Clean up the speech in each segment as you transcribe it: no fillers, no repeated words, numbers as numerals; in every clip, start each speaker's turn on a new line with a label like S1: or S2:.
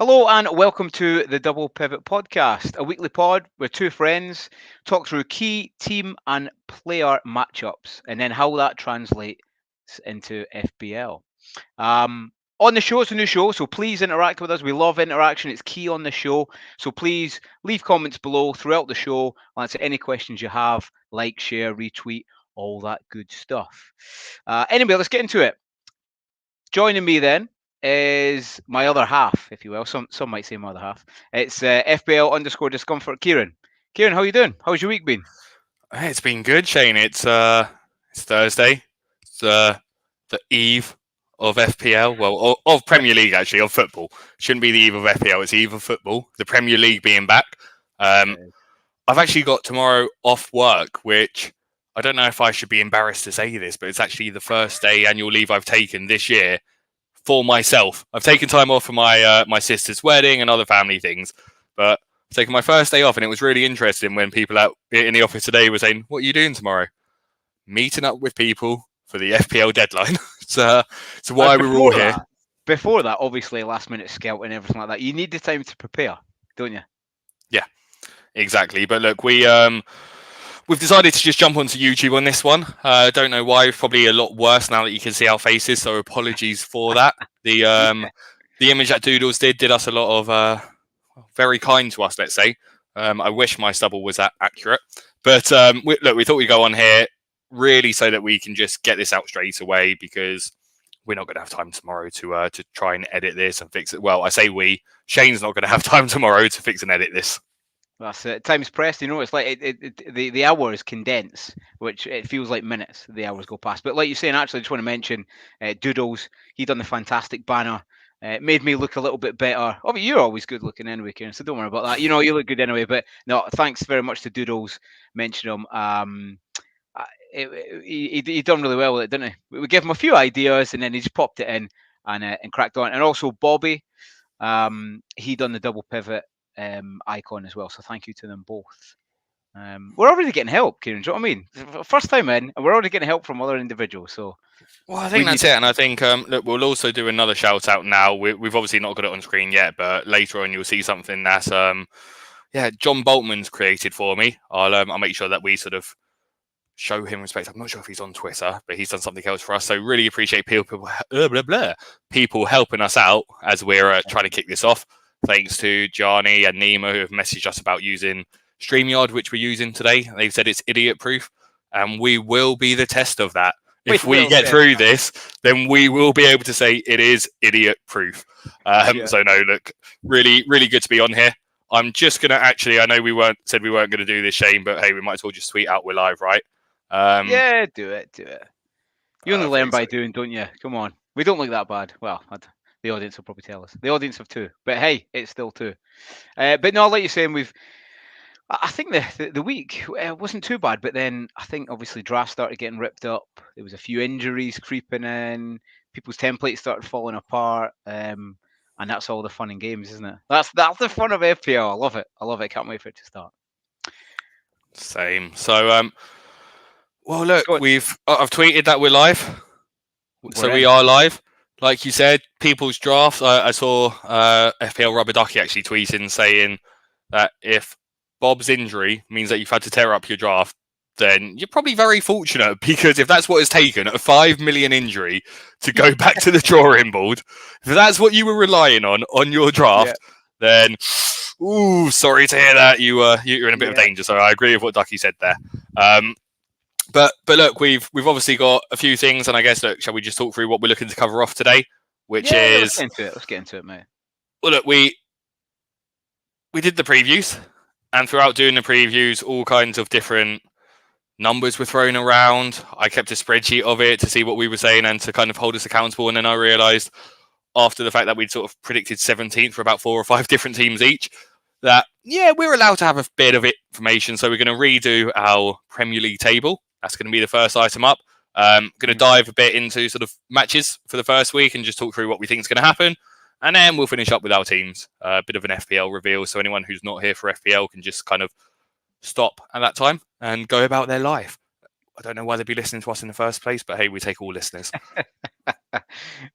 S1: Hello and welcome to the Double Pivot Podcast, a weekly pod where two friends talk through key team and player matchups and then how that translates into FPL. On the show, it's a new show, so please interact with us. We love interaction, it's key on the show. So please leave comments below throughout the show. I'll answer any questions you have, like, share, retweet, all that good stuff. Anyway, let's get into it. Joining me then is my other half, if you will. Some might say my other half. It's FBL underscore discomfort Kieran. Kieran, how you doing? How's your week been?
S2: Hey, it's been good, Shane. It's Thursday. It's the eve of FPL. Well, of Premier League actually, of football. Shouldn't be the eve of FPL. It's the eve of football. The Premier League being back. I've actually got tomorrow off work, which I don't know if I should be embarrassed to say this, but it's actually the first day annual leave I've taken this year for myself. I've taken time off for my sister's wedding and other family things, but I've taken my first day off, and it was really interesting when people out in the office today were saying, "What are you doing tomorrow?" Meeting up with people for the FPL deadline. It's why we were all here.
S1: Before that, obviously, last minute scout and everything like that. You need the time to prepare, don't you?
S2: Yeah, exactly. But look, we've decided to just jump onto YouTube on this one. Don't know why. Probably a lot worse now that you can see our faces. So apologies for that. The image that Doodles did us a lot of very kind to us. Let's say. I wish my stubble was that accurate. But we thought we'd go on here really so that we can just get this out straight away, because we're not going to have time tomorrow to try and edit this and fix it. Well, I say we. Shane's not going to have time tomorrow to fix and edit this.
S1: That's it. Time's pressed. It's like the hours condense, which it feels like minutes. The hours go past. But like you're saying, actually, I just want to mention Doodles. He done the fantastic banner. It made me look a little bit better. Oh, you're always good looking anyway, Kieran, so don't worry about that. You look good anyway. But no, thanks very much to Doodles. Mention him. He done really well with it, didn't he? We gave him a few ideas, and then he just popped it in and cracked on. And also Bobby, he done the double pivot icon as well. So thank you to them both. We're already getting help, Kieran. Do you know what I mean? First time in, and we're already getting help from other individuals. So,
S2: well, I think that's it. And I think look, we'll also do another shout out now. We've obviously not got it on screen yet, but later on you'll see something that's John Boltman's created for me. I'll make sure that we sort of show him respect. I'm not sure if he's on Twitter, but he's done something else for us. So really appreciate people helping us out as we're trying to kick this off. Thanks to Gianni and Nemo, who have messaged us about using StreamYard, which we're using today. They've said it's idiot proof, and we will be the test of that. If we get through this, then we will be able to say it is idiot proof. So no, look, really, really good to be on here. I'm just gonna I know we weren't going to do this, Shane, but hey, we might as well just tweet out we're live, right?
S1: Yeah, do it. You only learn by doing, don't you? Come on, we don't look that bad. Well, the audience will probably tell us. The audience of two, but hey, it's still two. But no, like you're saying, I think the week wasn't too bad, but then I think obviously drafts started getting ripped up. There was a few injuries creeping in. People's templates started falling apart, and that's all the fun and games, isn't it? That's the fun of FPL. I love it. I can't wait for it to start.
S2: Same. So, well, look, I've tweeted that we're live, so we are live. Like you said, people's drafts. I saw FPL Rubber Ducky actually tweeting saying that if Bob's injury means that you've had to tear up your draft, then you're probably very fortunate, because if that's what it's taken, a 5 million injury to go back to the drawing board, if that's what you were relying on your draft, then sorry to hear that. You're in a bit of danger. So I agree with what Ducky said there. But look, we've obviously got a few things, and I guess, look, shall we just talk through what we're looking to cover off today? Which is
S1: let's get into it, mate.
S2: Well, look, we did the previews, and throughout doing the previews, all kinds of different numbers were thrown around. I kept a spreadsheet of it to see what we were saying and to kind of hold us accountable. And then I realised, after the fact that we'd sort of predicted 17th for about 4 or 5 different teams each, that we're allowed to have a bit of information. So we're going to redo our Premier League table. That's going to be the first item up. Going to dive a bit into sort of matches for the first week and just talk through what we think is going to happen. And then we'll finish up with our teams. A bit of an FPL reveal. So anyone who's not here for FPL can just kind of stop at that time and go about their life. I don't know why they'd be listening to us in the first place, but hey, we take all listeners.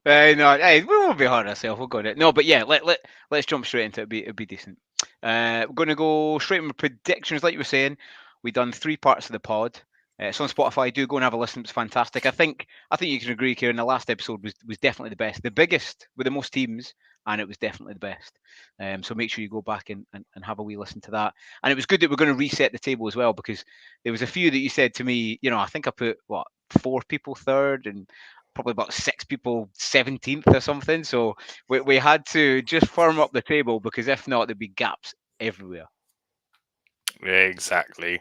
S1: No, hey, we won't be hard on ourselves. We'll go it. No, but yeah, let's jump straight into it. It'll be decent. We're going to go straight with predictions, like you were saying. We've done 3 parts of the pod. It's on Spotify. Do go and have a listen. It's fantastic. I think you can agree, Kieran. The last episode was definitely the best, the biggest with the most teams, and it was definitely the best. So make sure you go back and have a wee listen to that. And it was good that we're going to reset the table as well, because there was a few that you said to me. I think I put 4 people third and probably about 6 people 17th or something. So we had to just firm up the table, because if not, there'd be gaps everywhere.
S2: Exactly.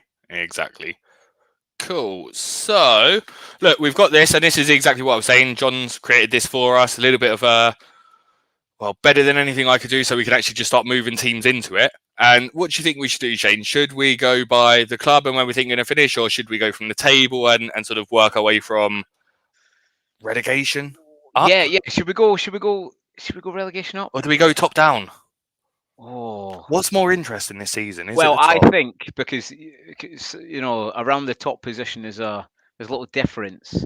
S2: Cool. So, look, we've got this, and this is exactly what I was saying. John's created this for us, a little bit of better than anything I could do, so we can actually just start moving teams into it. And what do you think we should do, Shane? Should we go by the club and where we think we're going to finish, or should we go from the table and sort of work our way from relegation up?
S1: Yeah. Should we go relegation up?
S2: Or do we go top down?
S1: Oh,
S2: what's more interesting this season?
S1: I think because around the top position there's a little difference,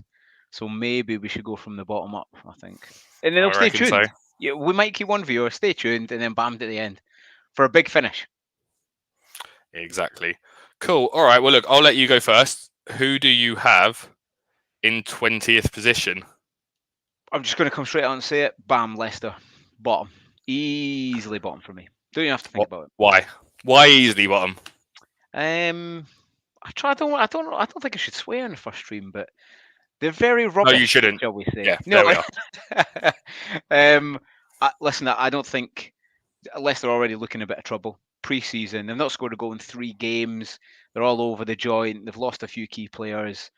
S1: so maybe we should go from the bottom up. I think, and then stay tuned. So. Yeah, we might keep one viewer. Stay tuned, and then bam at the end for a big finish.
S2: Exactly. Cool. All right. Well, look, I'll let you go first. Who do you have in 20th position?
S1: I'm just going to come straight out and say it. Bam, Leicester, bottom, easily bottom for me. Don't you have to think about it?
S2: Why? Why easily bottom?
S1: I don't think I should swear in the first stream, but they're very rubbish.
S2: No, you shouldn't.
S1: Shall we say?
S2: Yeah, no.
S1: Listen, I don't think Leicester are already looking a bit of trouble pre-season. They've not scored a goal in 3 games. They're all over the joint. They've lost a few key players.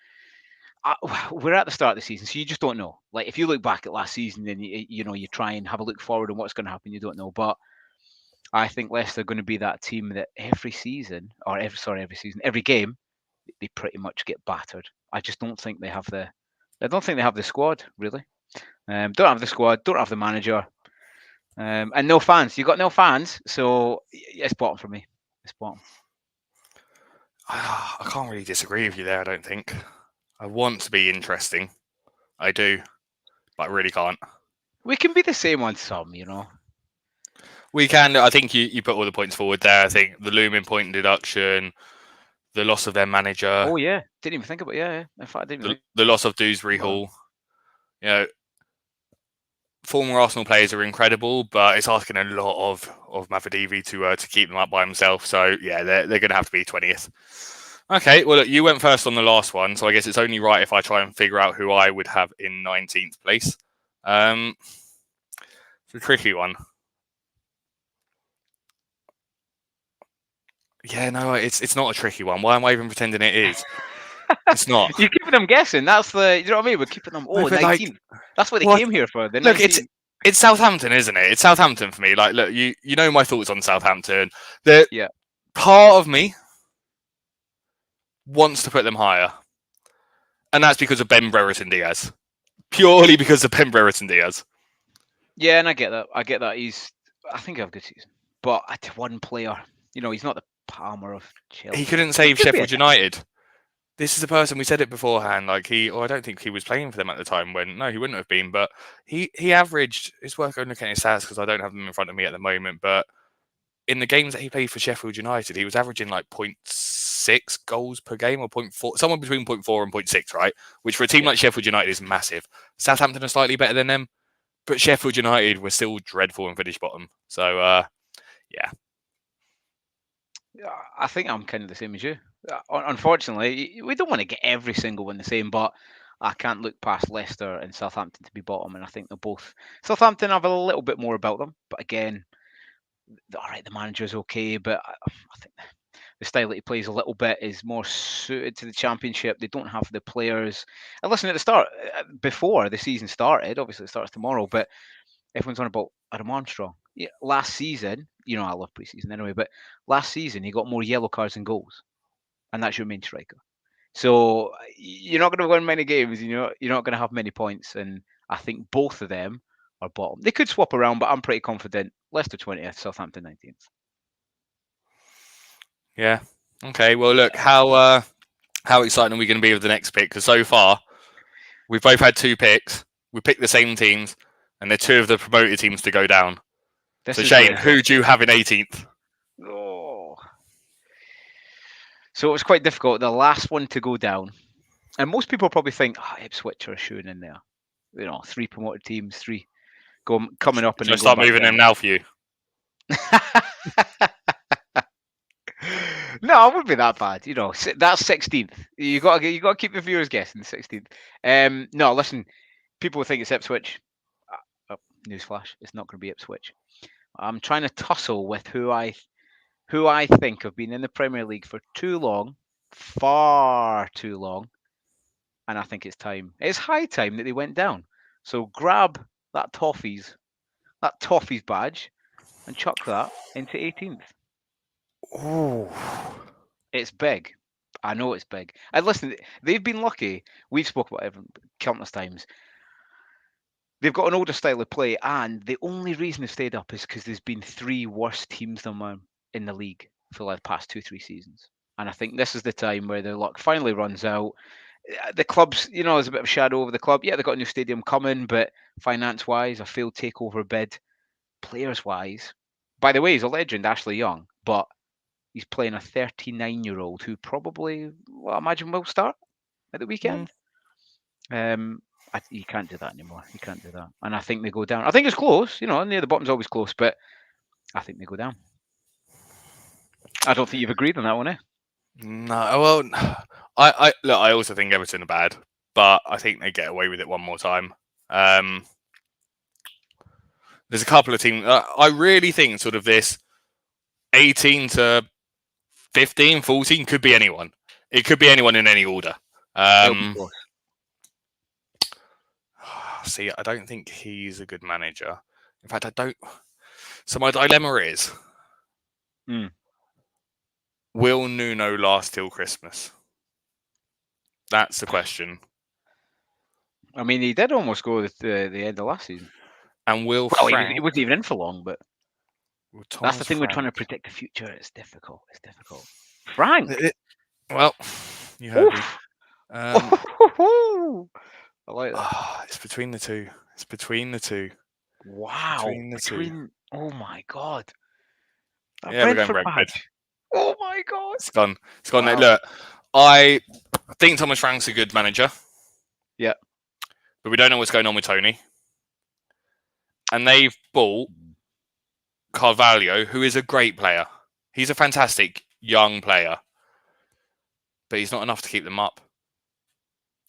S1: We're at the start of the season, so you just don't know. Like, if you look back at last season, then you try and have a look forward on what's going to happen. You don't know, but I think Leicester are going to be that team that every game, they pretty much get battered. I just don't think they have the. I don't think they have the squad, really. Don't have the squad. Don't have the manager. And no fans. You've got no fans, so it's bottom for me. It's bottom.
S2: I can't really disagree with you there. I don't think. I want to be interesting. I do, but I really can't.
S1: We can be the same on some,
S2: We can. I think you put all the points forward there. I think the looming point deduction, the loss of their manager.
S1: Oh yeah, didn't even think about it. Yeah. In fact, I didn't.
S2: The loss of Dewsbury Hall. Former Arsenal players are incredible, but it's asking a lot of Mavadivi to keep them up by himself. So yeah, they're going to have to be 20th. Okay, well, look, you went first on the last one, so I guess it's only right if I try and figure out who I would have in 19th place. It's a tricky one. Yeah, no, it's not a tricky one. Why am I even pretending it is? It's not.
S1: You're keeping them guessing. That's the. You know what I mean? We're keeping them. 19th. That's what they came here for.
S2: Look, it's Southampton, isn't it? It's Southampton for me. Like, look, you know my thoughts on Southampton. Part of me wants to put them higher, and that's because of Ben Brereton Diaz. Purely because of Ben Brereton Diaz.
S1: Yeah, and I get that. I think he'll have a good season, but one player. He's not the Palmer of Chelsea.
S2: He couldn't save Sheffield United. This is the person, we said it beforehand, I don't think he was playing for them at the time no, he wouldn't have been, but he averaged, it's worth going looking at his stats because I don't have them in front of me at the moment, but in the games that he played for Sheffield United, he was averaging like 0.6 goals per game or 0.4, somewhere between 0.4 and 0.6, right? Which for a team like Sheffield United is massive. Southampton are slightly better than them, but Sheffield United were still dreadful and finished bottom. So, yeah.
S1: I think I'm kind of the same as you. Unfortunately, we don't want to get every single one the same, but I can't look past Leicester and Southampton to be bottom, and I think they're both. Southampton have a little bit more about them, but again, all right, the manager's okay, but I think the style that he plays a little bit is more suited to the Championship. They don't have the players. And listen, at the start, before the season started, obviously it starts tomorrow, but everyone's on about Adam Armstrong. Yeah, last season, I love preseason anyway, but last season he got more yellow cards than goals, and that's your main striker. So you're not going to win many games, you're not going to have many points, and I think both of them are bottom. They could swap around, but I'm pretty confident. Leicester 20th, Southampton 19th.
S2: Yeah. Okay. Well, look, how exciting are we going to be with the next pick? Because so far, we've both had 2 picks. we pick the same teams, and they're two of the promoted teams to go down.
S1: This
S2: So
S1: is where
S2: Shane,
S1: it
S2: who
S1: gets
S2: do you have in 18th?
S1: Oh. So it was quite difficult. The last one to go down. And most people probably think, Ipswich are shooting in there. 3 promoted teams, 3 coming up and
S2: Should I
S1: then going
S2: start
S1: back
S2: moving them
S1: down.
S2: now for you?
S1: No, it wouldn't be that bad. That's 16th. You got to keep the viewers guessing. 16th. No, listen. People think it's Ipswich. Newsflash: it's not going to be Ipswich. I'm trying to tussle with who I think have been in the Premier League for too long, far too long, and I think it's time. It's high time that they went down. So grab that Toffees badge, and chuck that into 18th.
S2: Ooh.
S1: It's big. I know it's big. And listen, they've been lucky. We've spoken about it countless times. They've got an older style of play, and the only reason they've stayed up is because there's been 3 worse teams than them in the league for the past 2-3 seasons. And I think this is the time where their luck finally runs out. The club's, there's a bit of a shadow over the club. Yeah, they've got a new stadium coming, but finance-wise, a failed takeover bid. Players-wise, by the way, he's a legend, Ashley Young, but he's playing a 39-year-old who probably, I imagine, will start at the weekend. You can't do that anymore. You can't do that. And I think they go down. I think it's close. Near the bottom's always close, but I think they go down. I don't think you've agreed on that one, eh?
S2: No, well, I also think Everton are bad, but I think they get away with it one more time. There's a couple of teams. I really think sort of this 18 to 15, 14 could be anyone. It could be anyone in any order.
S1: It'll be close.
S2: See, I don't think he's a good manager. In fact, I don't. So my dilemma is, will Nuno last till Christmas? That's the question.
S1: I mean, he did almost go at the end of last season.
S2: And will
S1: Frank... he wasn't even in for long, but that's the thing.
S2: Frank...
S1: We're trying to predict the future. It's difficult. Frank.
S2: Well, you heard me.
S1: I like that.
S2: It's between the two.
S1: Wow. Oh my God.
S2: Yeah, we're going Brentford.
S1: Oh my God.
S2: It's gone. Wow. Look, I think Thomas Frank's a good manager.
S1: Yeah.
S2: But we don't know what's going on with Tony. And they've bought Carvalho, who is a great player. He's a fantastic young player. But he's not enough to keep them up.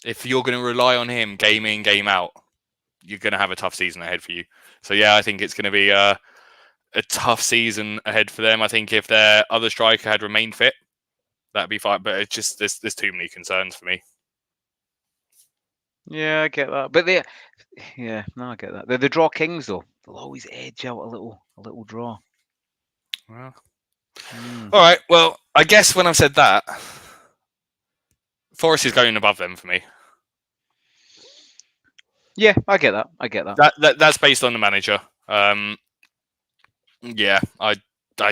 S2: If you're going to rely on him game in, game out, you're going to have a tough season ahead for you. So, yeah, I think it's going to be a tough season ahead for them. I think if their other striker had remained fit, that'd be fine. But it's just there's too many concerns for me.
S1: Yeah, I get that. But I get that. They're the draw kings, though. They'll always edge out a little draw.
S2: Well. All right. Well, I guess when I've said that, Forest is going above them for me.
S1: Yeah, I get that.
S2: That's based on the manager. Yeah, I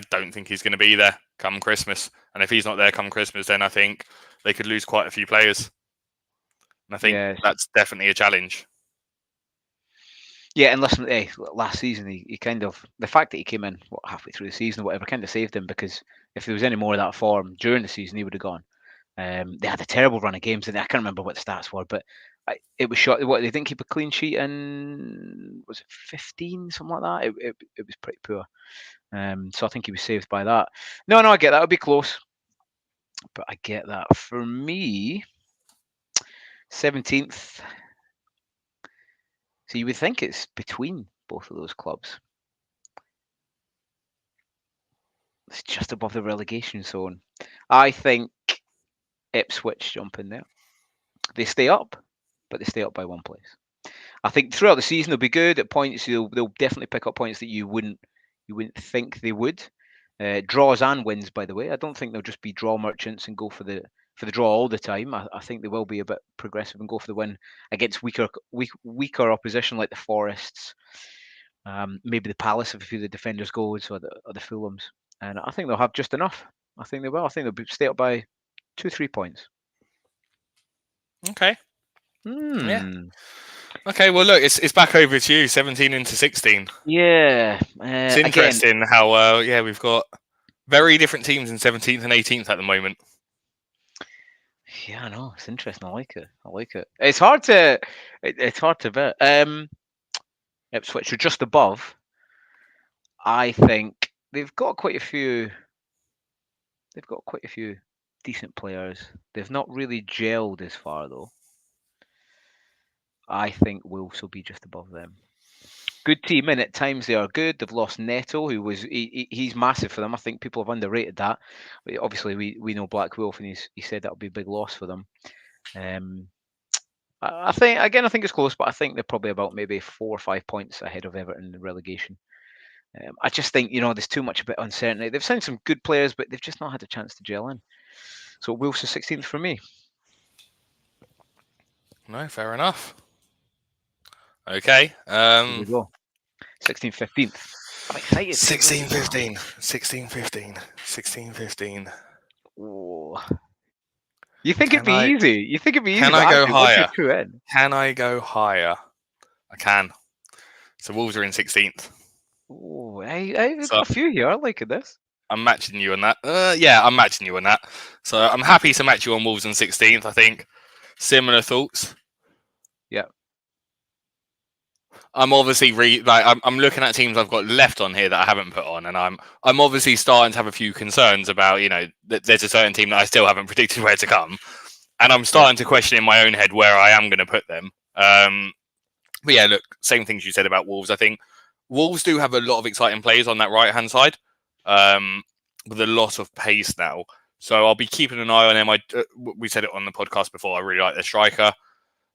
S2: don't think he's going to be there come Christmas. And if he's not there come Christmas, then I think they could lose quite a few players. And I think that's definitely a challenge.
S1: Yeah, and listen, last season he kind of, the fact that he came in halfway through the season or whatever kind of saved him, because if there was any more of that form during the season, he would have gone. They had a terrible run of games, and I can't remember what the stats were, but it was shot. What, they didn't keep a clean sheet in, was it 15, something like that? It was pretty poor. So I think he was saved by that. No, I get that. It'll be close, but I get that. For me, 17th. So you would think it's between both of those clubs. It's just above the relegation zone. I think Ipswich jump in there. They stay up, but they stay up by 1 place. I think throughout the season they'll be good at points. They'll definitely pick up points that you wouldn't think they would. Draws and wins, by the way. I don't think they'll just be draw merchants and go for the draw all the time. I think they will be a bit progressive and go for the win against weaker opposition like the Forests, maybe the Palace if a few of the defenders goes, or the Fulhams. And I think they'll have just enough. I think they will. I think they'll stay up by 2-3 points.
S2: Okay.
S1: Yeah.
S2: Okay, well, look, it's back over to you, 17 into 16.
S1: Yeah.
S2: It's
S1: Again,
S2: interesting how, we've got very different teams in 17th and 18th at the moment.
S1: yeah, I know. It's interesting. I like it. I like it. It's hard to. It's hard to bet. Ipswich are just above. I think they've got quite a few. They've got quite a few decent players. They've not really gelled as far though. I think Wolves will be just above them. Good team, and at times they are good. They've lost Neto, who was he's massive for them. I think people have underrated that. But obviously, we know Black Wolf, and he said that'll be a big loss for them. Um, I think again, I think it's close, but I think they're probably about maybe 4 or 5 points ahead of Everton in the relegation. I just think there's too much a bit uncertainty. They've signed some good players, but they've just not had a chance to gel in. So Wolves are 16th for me.
S2: No, fair enough. Okay.
S1: There we go. 16th, 15th. I'm excited.
S2: 16, 15. 16, 15. 16, 15.
S1: Oh. You think it'd be easy? You think it'd be easy?
S2: Can
S1: But
S2: I go
S1: actually, once you're
S2: higher?
S1: two in,
S2: Can I go higher? I can. So Wolves are in 16th.
S1: oh, I've
S2: So
S1: got a few here. I like this.
S2: I'm matching you on that. Yeah, I'm matching you on that. So I'm happy to match you on Wolves in 16th. I think similar thoughts.
S1: Yeah.
S2: I'm obviously I'm looking at teams I've got left on here that I haven't put on, and I'm obviously starting to have a few concerns about that there's a certain team that I still haven't predicted where to come, and I'm starting to question in my own head where I am going to put them. But yeah, look, same things you said about Wolves. I think Wolves do have a lot of exciting players on that right hand side, with a lot of pace now. So I'll be keeping an eye on them. We said it on the podcast before. I really like their striker,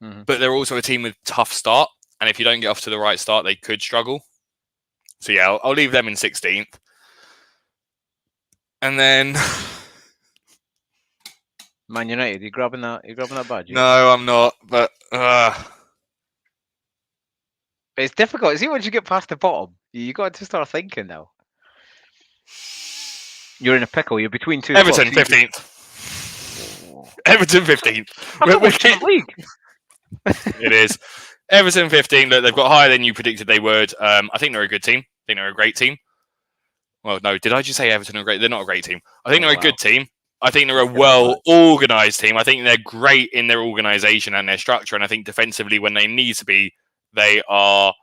S2: but they're also a team with tough start. And if you don't get off to the right start, they could struggle. So yeah, I'll leave them in 16th. And then
S1: Man United, you grabbing that? You grabbing that badge?
S2: No, I'm not. But
S1: it's difficult. See, once you get past the bottom, you got to start thinking now. You're in a pickle. You're between two.
S2: Everton 15th. Everton 15th.
S1: We're league.
S2: It is. Everton 15. Look, they've got higher than you predicted they would. I think they're a good team. I think they're a great team. Well, no, did I just say Everton are great? They're not a great team. I think they're a good team. I think they're a well-organised team. I think they're great in their organisation and their structure. And I think defensively, when they need to be, they are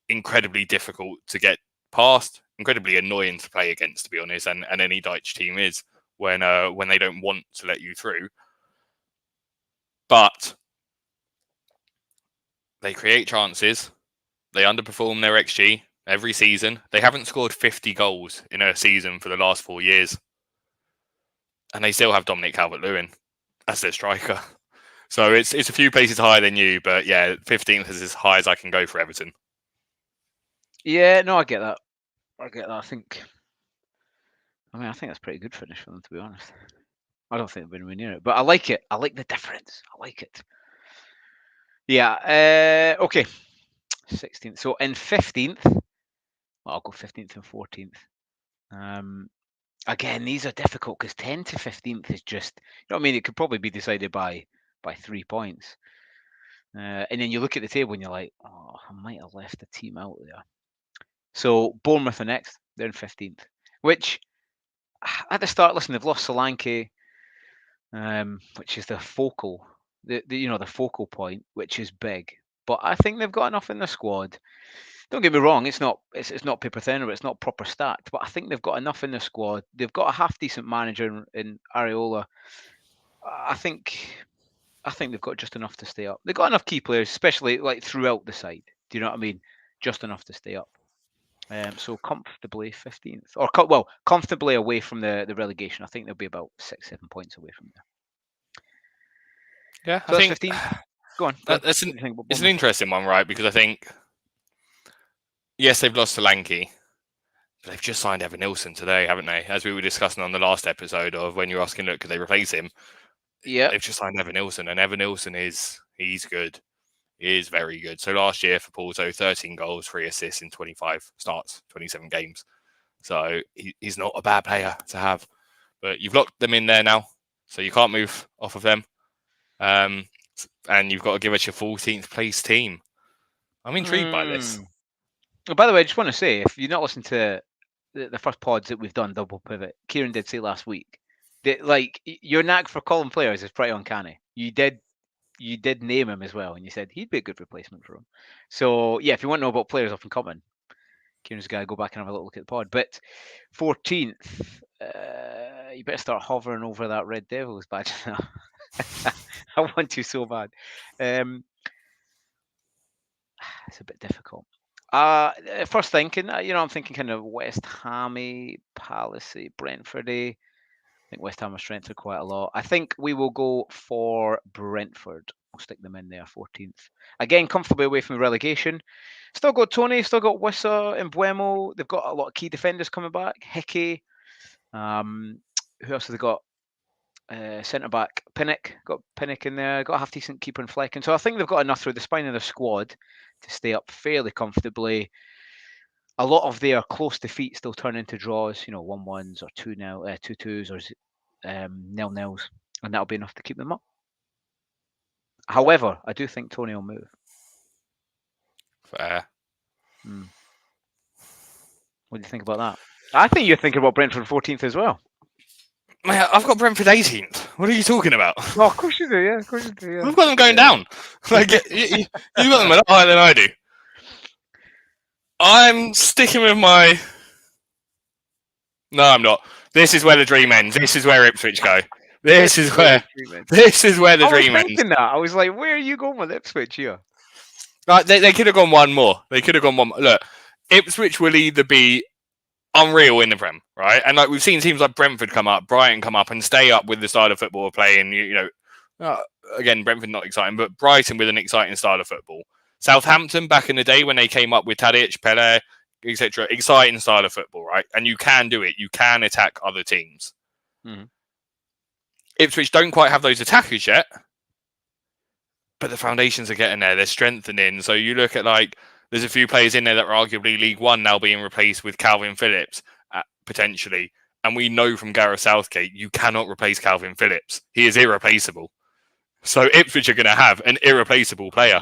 S2: incredibly difficult to get past, incredibly annoying to play against, to be honest. And any Dutch team is when they don't want to let you through. But they create chances. They underperform their XG every season. They haven't scored 50 goals in a season for the last 4 years. And they still have Dominic Calvert-Lewin as their striker. So it's a few places higher than you, but yeah, 15th is as high as I can go for Everton.
S1: Yeah, no, I get that. I think that's pretty good finish for them, to be honest. I don't think they've been near it, but I like it. I like the difference. I like it. Yeah. Okay. 16th. So in 15th, I'll go 15th and 14th. Again, these are difficult because 10 to 15th is just, it could probably be decided by 3 points. And then you look at the table and you're like, oh, I might have left a team out there. So Bournemouth are next. They're in 15th, which at the start, listen, they've lost Solanke, which is the focal, the focal point, which is big. But I think they've got enough in the squad. Don't get me wrong, it's not paper thin or it's not proper stacked, but I think they've got enough in the squad. They've got a half decent manager in Areola. I think they've got just enough to stay up. They've got enough key players, especially like throughout the side. Do you know what I mean? Just enough to stay up. So comfortably 15th, or comfortably away from the relegation. I think they'll be about 6-7 points away from there.
S2: Yeah,
S1: so I think 15. Go on.
S2: It's an interesting one, right? Because I think, yes, they've lost to Solanke, but they've just signed Evan Nilsson today, haven't they? As we were discussing on the last episode of when you were asking, look, could they replace him?
S1: Yeah,
S2: they've just signed Evan Nilsson, and Evan Nilsson he's good. He is very good. So last year for Porto, 13 goals, 3 assists in 25 starts, 27 games. So he's not a bad player to have. But you've locked them in there now, so you can't move off of them. And you've got to give us your 14th place team. I'm intrigued by this.
S1: Oh, by the way, I just want to say, if you're not listening to the first pods that we've done, Double Pivot, Kieran did say last week that your knack for calling players is pretty uncanny. You did name him as well, and you said he'd be a good replacement for him. So yeah, if you want to know about players up and coming, Kieran's got to go back and have a little look at the pod. But 14th, you better start hovering over that Red Devils badge now. I want to so bad. It's a bit difficult. First thinking, I'm thinking kind of West Hammy, Palacey, Brentfordy. I think West Ham are strengthened quite a lot. I think we will go for Brentford. We'll stick them in there, 14th. Again, comfortably away from relegation. Still got Tony, still got Wissa and Buemo. They've got a lot of key defenders coming back. Hickey. Who else have they got? Centre back Pinnock. Got Pinnock in there. Got a half decent keeper in Flecken. So I think they've got enough through the spine of their squad to stay up fairly comfortably. A lot of their close defeats still turn into draws, 1-1s or 2-2s or 0-0s, and that'll be enough to keep them up. However, I do think Tony will move.
S2: Fair.
S1: What do you think about that? I think you're thinking about Brentford 14th as well.
S2: Mate, I've got Brentford 18th. What are you talking about?
S1: Oh, of course you do, yeah. Of course you do, yeah.
S2: I've got them going down. Like, you got them a lot higher than I do. I'm sticking with my... No, I'm not. This is where the dream ends. This is where Ipswich go. This is where the dream ends.
S1: I was like, where are you going with Ipswich here?
S2: Like, they could have gone one more. Look, Ipswich will either be unreal in the Prem, right? And like we've seen teams like Brentford come up, Brighton come up and stay up with the style of football we're playing. Again, Brentford not exciting, but Brighton with an exciting style of football. Southampton back in the day when they came up with Tadic, Pele, etc. Exciting style of football, right? And you can do it. You can attack other teams.
S1: Mm-hmm.
S2: Ipswich don't quite have those attackers yet, but the foundations are getting there. They're strengthening. So you look at there's a few players in there that are arguably League One now being replaced with Calvin Phillips, potentially. And we know from Gareth Southgate, you cannot replace Calvin Phillips. He is irreplaceable. So Ipswich are going to have an irreplaceable player.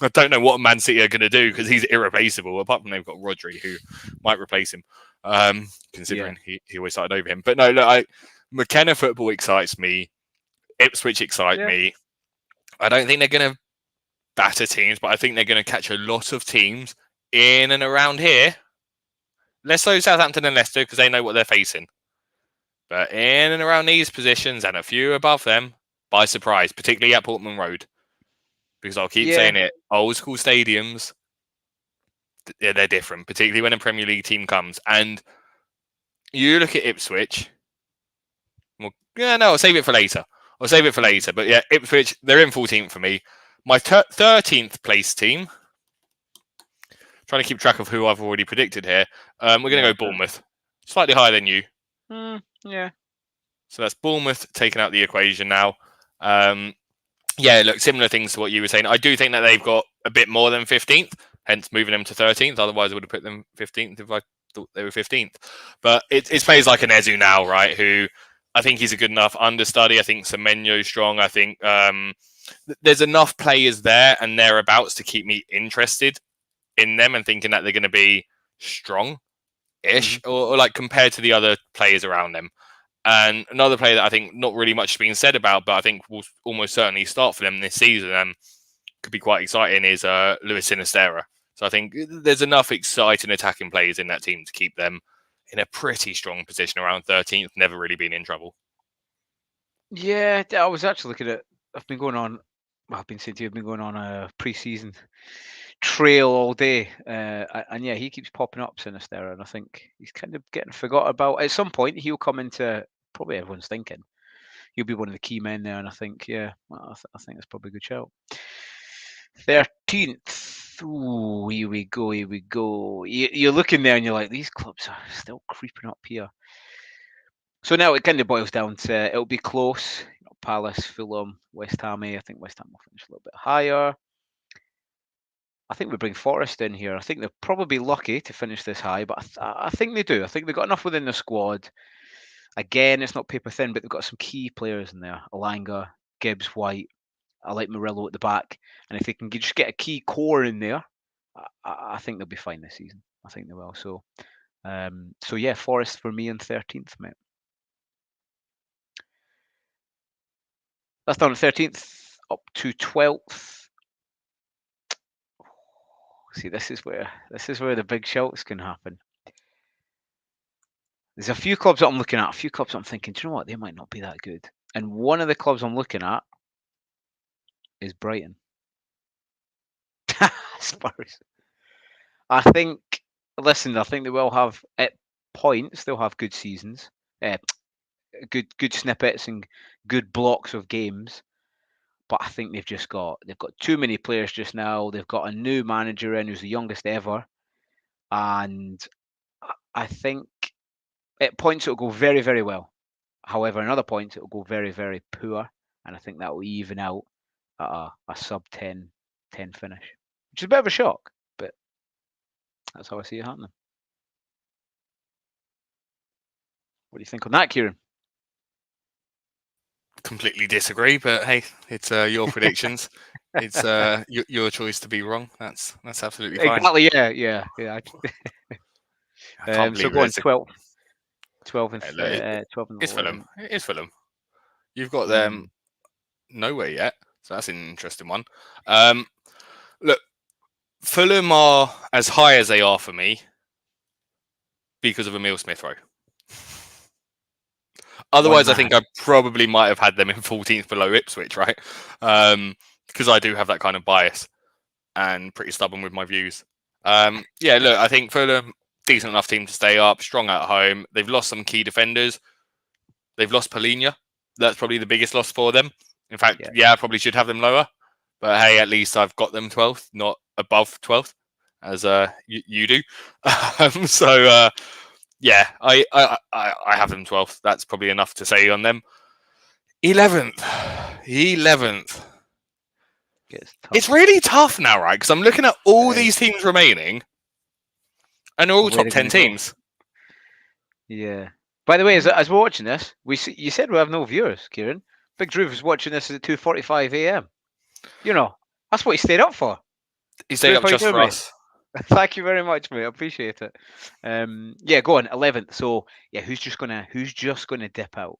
S2: I don't know what Man City are going to do because he's irreplaceable, apart from they've got Rodri, who might replace him, considering he always started over him. But no, look, McKenna football excites me. Ipswich excite me. I don't think they're going to batter teams, but I think they're going to catch a lot of teams in and around here. Less so Southampton and Leicester because they know what they're facing. But in and around these positions and a few above them by surprise, particularly at Portman Road. Because I'll keep saying it, old school stadiums, they're different, particularly when a Premier League team comes. And you look at Ipswich. I'll save it for later. But yeah, Ipswich, they're in 14th for me. My 13th place team, trying to keep track of who I've already predicted here. We're going to go Bournemouth. Slightly higher than you.
S1: Yeah.
S2: So that's Bournemouth taken out the equation now. Look, similar things to what you were saying. I do think that they've got a bit more than 15th, hence moving them to 13th. Otherwise, I would have put them 15th if I thought they were 15th. But it's players like an Ezu now, right, who I think he's a good enough understudy. I think Semenyo's strong. I think there's enough players there and thereabouts to keep me interested in them and thinking that they're going to be strong-ish or compared to the other players around them. And another player that I think not really much has been said about, but I think will almost certainly start for them this season and could be quite exciting is Luis Sinisterra. So I think there's enough exciting attacking players in that team to keep them in a pretty strong position around 13th, never really been in trouble.
S1: Yeah, I was actually looking at. I've been going on a pre-season trail all day, and he keeps popping up, Sinisterra, and I think he's kind of getting forgot about. At some point, he'll come into probably everyone's thinking. He'll be one of the key men there, and I think, I think that's probably a good shout. 13th. Ooh, here we go. You're looking there, and you're like, these clubs are still creeping up here. So now it kind of boils down to it'll be close. Palace, Fulham, West Ham. I think West Ham will finish a little bit higher. I think we bring Forest in here. I think they'll probably be lucky to finish this high, but I think they do. I think they've got enough within the squad. Again, it's not paper thin, but they've got some key players in there. Alanga, Gibbs, White. I like Murillo at the back. And if they can just get a key core in there, I think they'll be fine this season. I think they will. So yeah, Forest for me in 13th, mate. That's down to 13th, up to 12th. See, this is where the big shouts can happen. There's a few clubs that I'm looking at, a few clubs that I'm thinking, do you know what? They might not be that good. And one of the clubs I'm looking at is Brighton. Spurs. I think they will have at points. They'll have good seasons, good snippets and good blocks of games. But I think they've got too many players just now. They've got a new manager in who's the youngest ever, and I think at points it'll go very, very well. However, in other points it'll go very, very poor, and I think that will even out at a sub 10 finish, which is a bit of a shock, but that's how I see it happening. What do you think on that, Kieran?
S2: Completely disagree, but hey, it's your predictions. It's your choice to be wrong. That's absolutely fine.
S1: Exactly. Yeah.
S2: I can't
S1: So
S2: believe
S1: go on,
S2: it's
S1: 12 and
S2: Yeah,
S1: 12 and
S2: it's
S1: 11.
S2: Fulham. It is Fulham. You've got them nowhere yet, so that's an interesting one. Look, Fulham are as high as they are for me because of Emil Smith Rowe. Otherwise, I think I probably might have had them in 14th below Ipswich, right? Because I do have that kind of bias and pretty stubborn with my views. Yeah, look, I think Fulham, decent enough team to stay up, strong at home. They've lost some key defenders. They've lost Polina. That's probably the biggest loss for them. In fact, I probably should have them lower. But hey, at least I've got them 12th, not above 12th, as you do. So yeah, I have them 12th. That's probably enough to say on them. 11th. It's really tough now, right? Because I'm looking at all these teams remaining, and they're all top 10 teams.
S1: Yeah. By the way, as we're watching this, you said we have no viewers, Kieran. Big Drew was watching this at 2:45 a.m. You know, that's what he stayed up for.
S2: He stayed up just for us.
S1: Thank you very much, mate. I appreciate it. Yeah, go on, 11th. So yeah, who's just gonna dip out?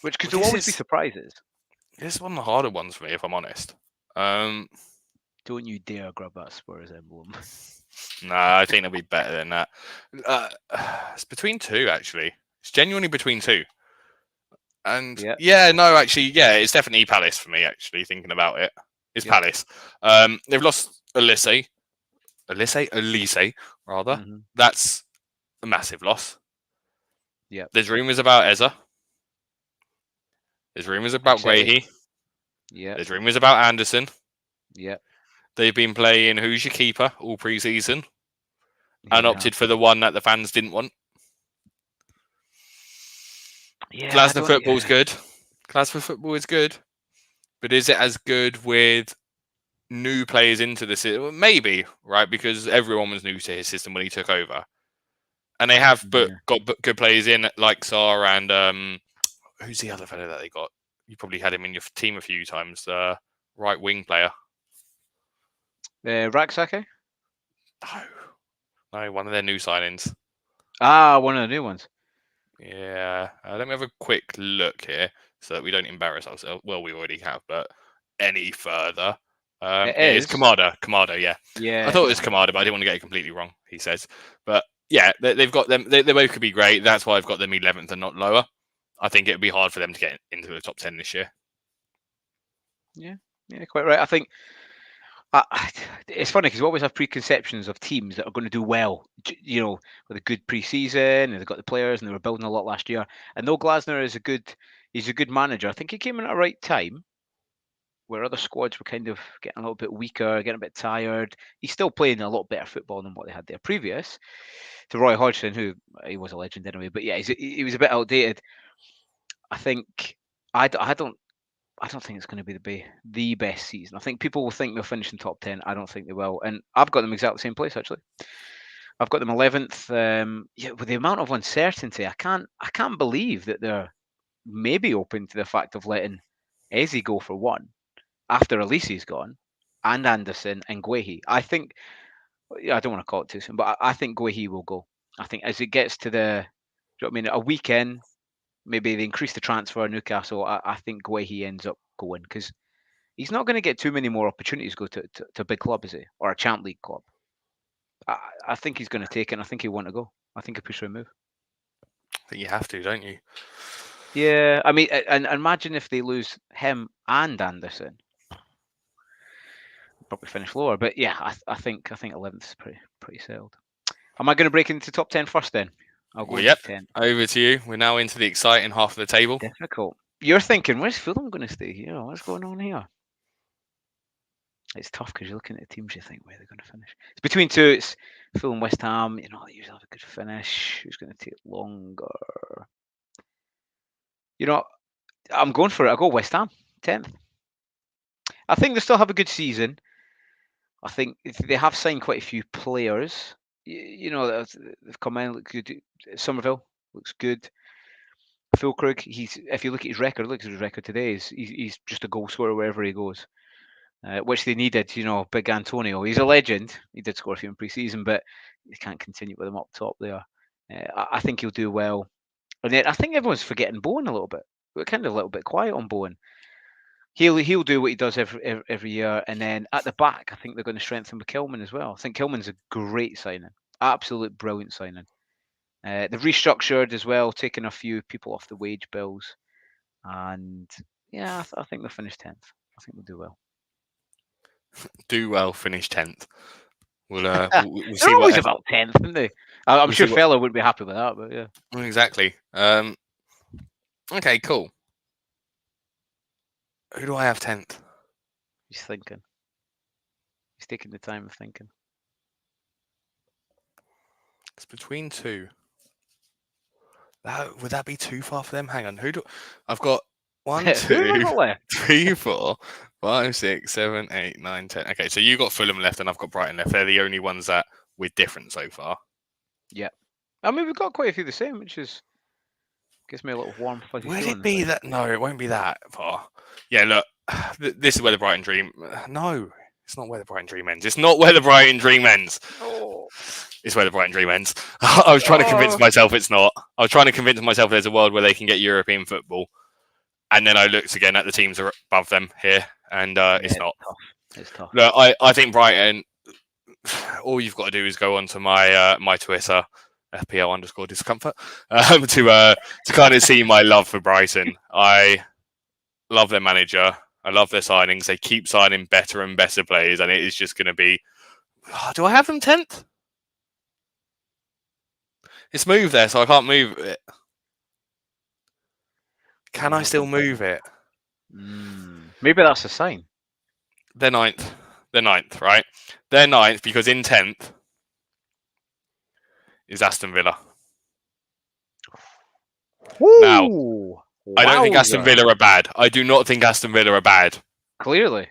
S1: Which could always be surprises.
S2: This is one of the harder ones for me, if I'm honest.
S1: Don't you dare grab that Spurs emblem.
S2: No, I think they'll be better than that. It's between two, actually. It's genuinely between two. And it's definitely Palace for me, actually, thinking about it. It's Palace. They've lost Elise, rather. Mm-hmm. That's a massive loss.
S1: Yeah.
S2: There's rumours about Eza. There's rumours about Guehi.
S1: Yeah.
S2: There's rumours about Anderson.
S1: Yeah.
S2: They've been playing who's your keeper all pre-season and opted for the one that the fans didn't want. Yeah, Glasgow football's good. Glasgow football is good. But is it as good with new players into the system? Maybe, right? Because everyone was new to his system when he took over. And they have got good players in like Sarr and who's the other fellow that they got? You probably had him in your team a few times. Right wing player.
S1: Raksake?
S2: No, one of their new signings.
S1: One of the new ones.
S2: Yeah. Let me have a quick look here so that we don't embarrass ourselves. Well, we already have, but any further. It's Kamada. Kamada, yeah.
S1: Yeah.
S2: I thought it was Kamada, but I didn't want to get it completely wrong, he says. But yeah, they've got them. They both could be great. That's why I've got them 11th and not lower. I think it would be hard for them to get into the top 10 this year.
S1: Yeah, quite right. I think it's funny because we always have preconceptions of teams that are going to do well, with a good pre-season, and they've got the players, and they were building a lot last year. And though Glasner is he's a good manager. I think he came in at the right time, where other squads were kind of getting a little bit weaker, getting a bit tired. He's still playing a lot better football than what they had there previous to Roy Hodgson, who he was a legend anyway. But yeah, he was a bit outdated. I think I don't think it's going to be the best season. I think people will think they'll finish in top 10. I don't think they will. And I've got them exactly the same place, actually. I've got them 11th. With the amount of uncertainty, I can't believe that they're maybe open to the fact of letting Eze go for one after Elise's gone, and Anderson and Guehi. I think Yeah, I don't want to call it too soon, but I think Guehi will go. I think as it gets to the, do you know what I mean, a weekend, maybe they increase the transfer Newcastle. I think Guehi ends up going because he's not going to get too many more opportunities to go to a big club, is he? Or a Champ League club. I think he's going to take it, and I think he'll want to go. I think he'll push for a move.
S2: I think you have to, don't you?
S1: Yeah, I mean, and imagine if they lose him and Anderson, probably finish lower. But yeah, I think 11th is pretty settled. Am I going to break into top 10 first then? I'll go
S2: Well,
S1: into
S2: yep.
S1: 10.
S2: Over to you. We're now into the exciting half of the table.
S1: Difficult. You're thinking, where's Fulham going to stay here? What's going on here? It's tough because you're looking at the teams, you think where they're going to finish. It's between two. It's Fulham, West Ham. You know, they usually have a good finish. Who's going to take longer? You know, I'm going for it. I'll go West Ham, 10th. I think they still have a good season. I think they have signed quite a few players. You know, they've come in, look good. Somerville looks good. Fulkrug, if you look at his record, look at his record today. He's just a goal scorer wherever he goes, which they needed. You know, big Antonio. He's a legend. He did score a few in pre-season, but they can't continue with him up top there. I think he'll do well. And then I think everyone's forgetting Bowen a little bit. We're kind of a little bit quiet on Bowen. He'll do what he does every year, and then at the back, I think they're going to strengthen with Kilman as well. I think Kilman's a great signing, absolute brilliant signing. They've restructured as well, taking a few people off the wage bills, and yeah, I think they'll finish 10th. I think they'll do well.
S2: Do well, finish 10th. We'll
S1: They're
S2: see
S1: always
S2: what.
S1: about 10th, aren't they? I'm
S2: We'll
S1: sure
S2: see what.
S1: Fella wouldn't be happy with that, but yeah.
S2: Exactly. Okay, cool. Who do I have 10th?
S1: He's thinking. He's taking the time of thinking.
S2: It's between two. Would that be too far for them? Hang on. I've got 1,
S1: Who have I
S2: 2,
S1: got left?
S2: 3, 4, 5, 6, 7, 8, 9, 10. Okay, so you got Fulham left and I've got Brighton left. They're the only ones that we're different so far.
S1: Yeah. I mean, we've got quite a few the same, which gives me a little warm, fuzzy
S2: Would
S1: feeling.
S2: it be that? No, it won't be that far. Yeah, look, this is where the Brighton dream. No, it's not where the Brighton dream ends. It's not where the Brighton dream ends.
S1: Oh.
S2: It's where the Brighton dream ends. I was trying to convince myself it's not. I was trying to convince myself there's a world where they can get European football. And then I looked again at the teams above them here, and it's not.
S1: Tough. It's tough.
S2: Look, I think Brighton, all you've got to do is go onto my my Twitter, FPL_discomfort, to kind of see my love for Brighton. I love their manager. I love their signings. They keep signing better and better players, and it is just going to be. Do I have them 10th? It's moved there, so I can't move it. Can I still move it?
S1: Maybe that's a sign.
S2: They're 9th. They're 9th, right? They're 9th because in 10th is Aston Villa.
S1: Woo!
S2: Now, I don't think Aston Villa are bad. I do not think Aston Villa are bad.
S1: Clearly.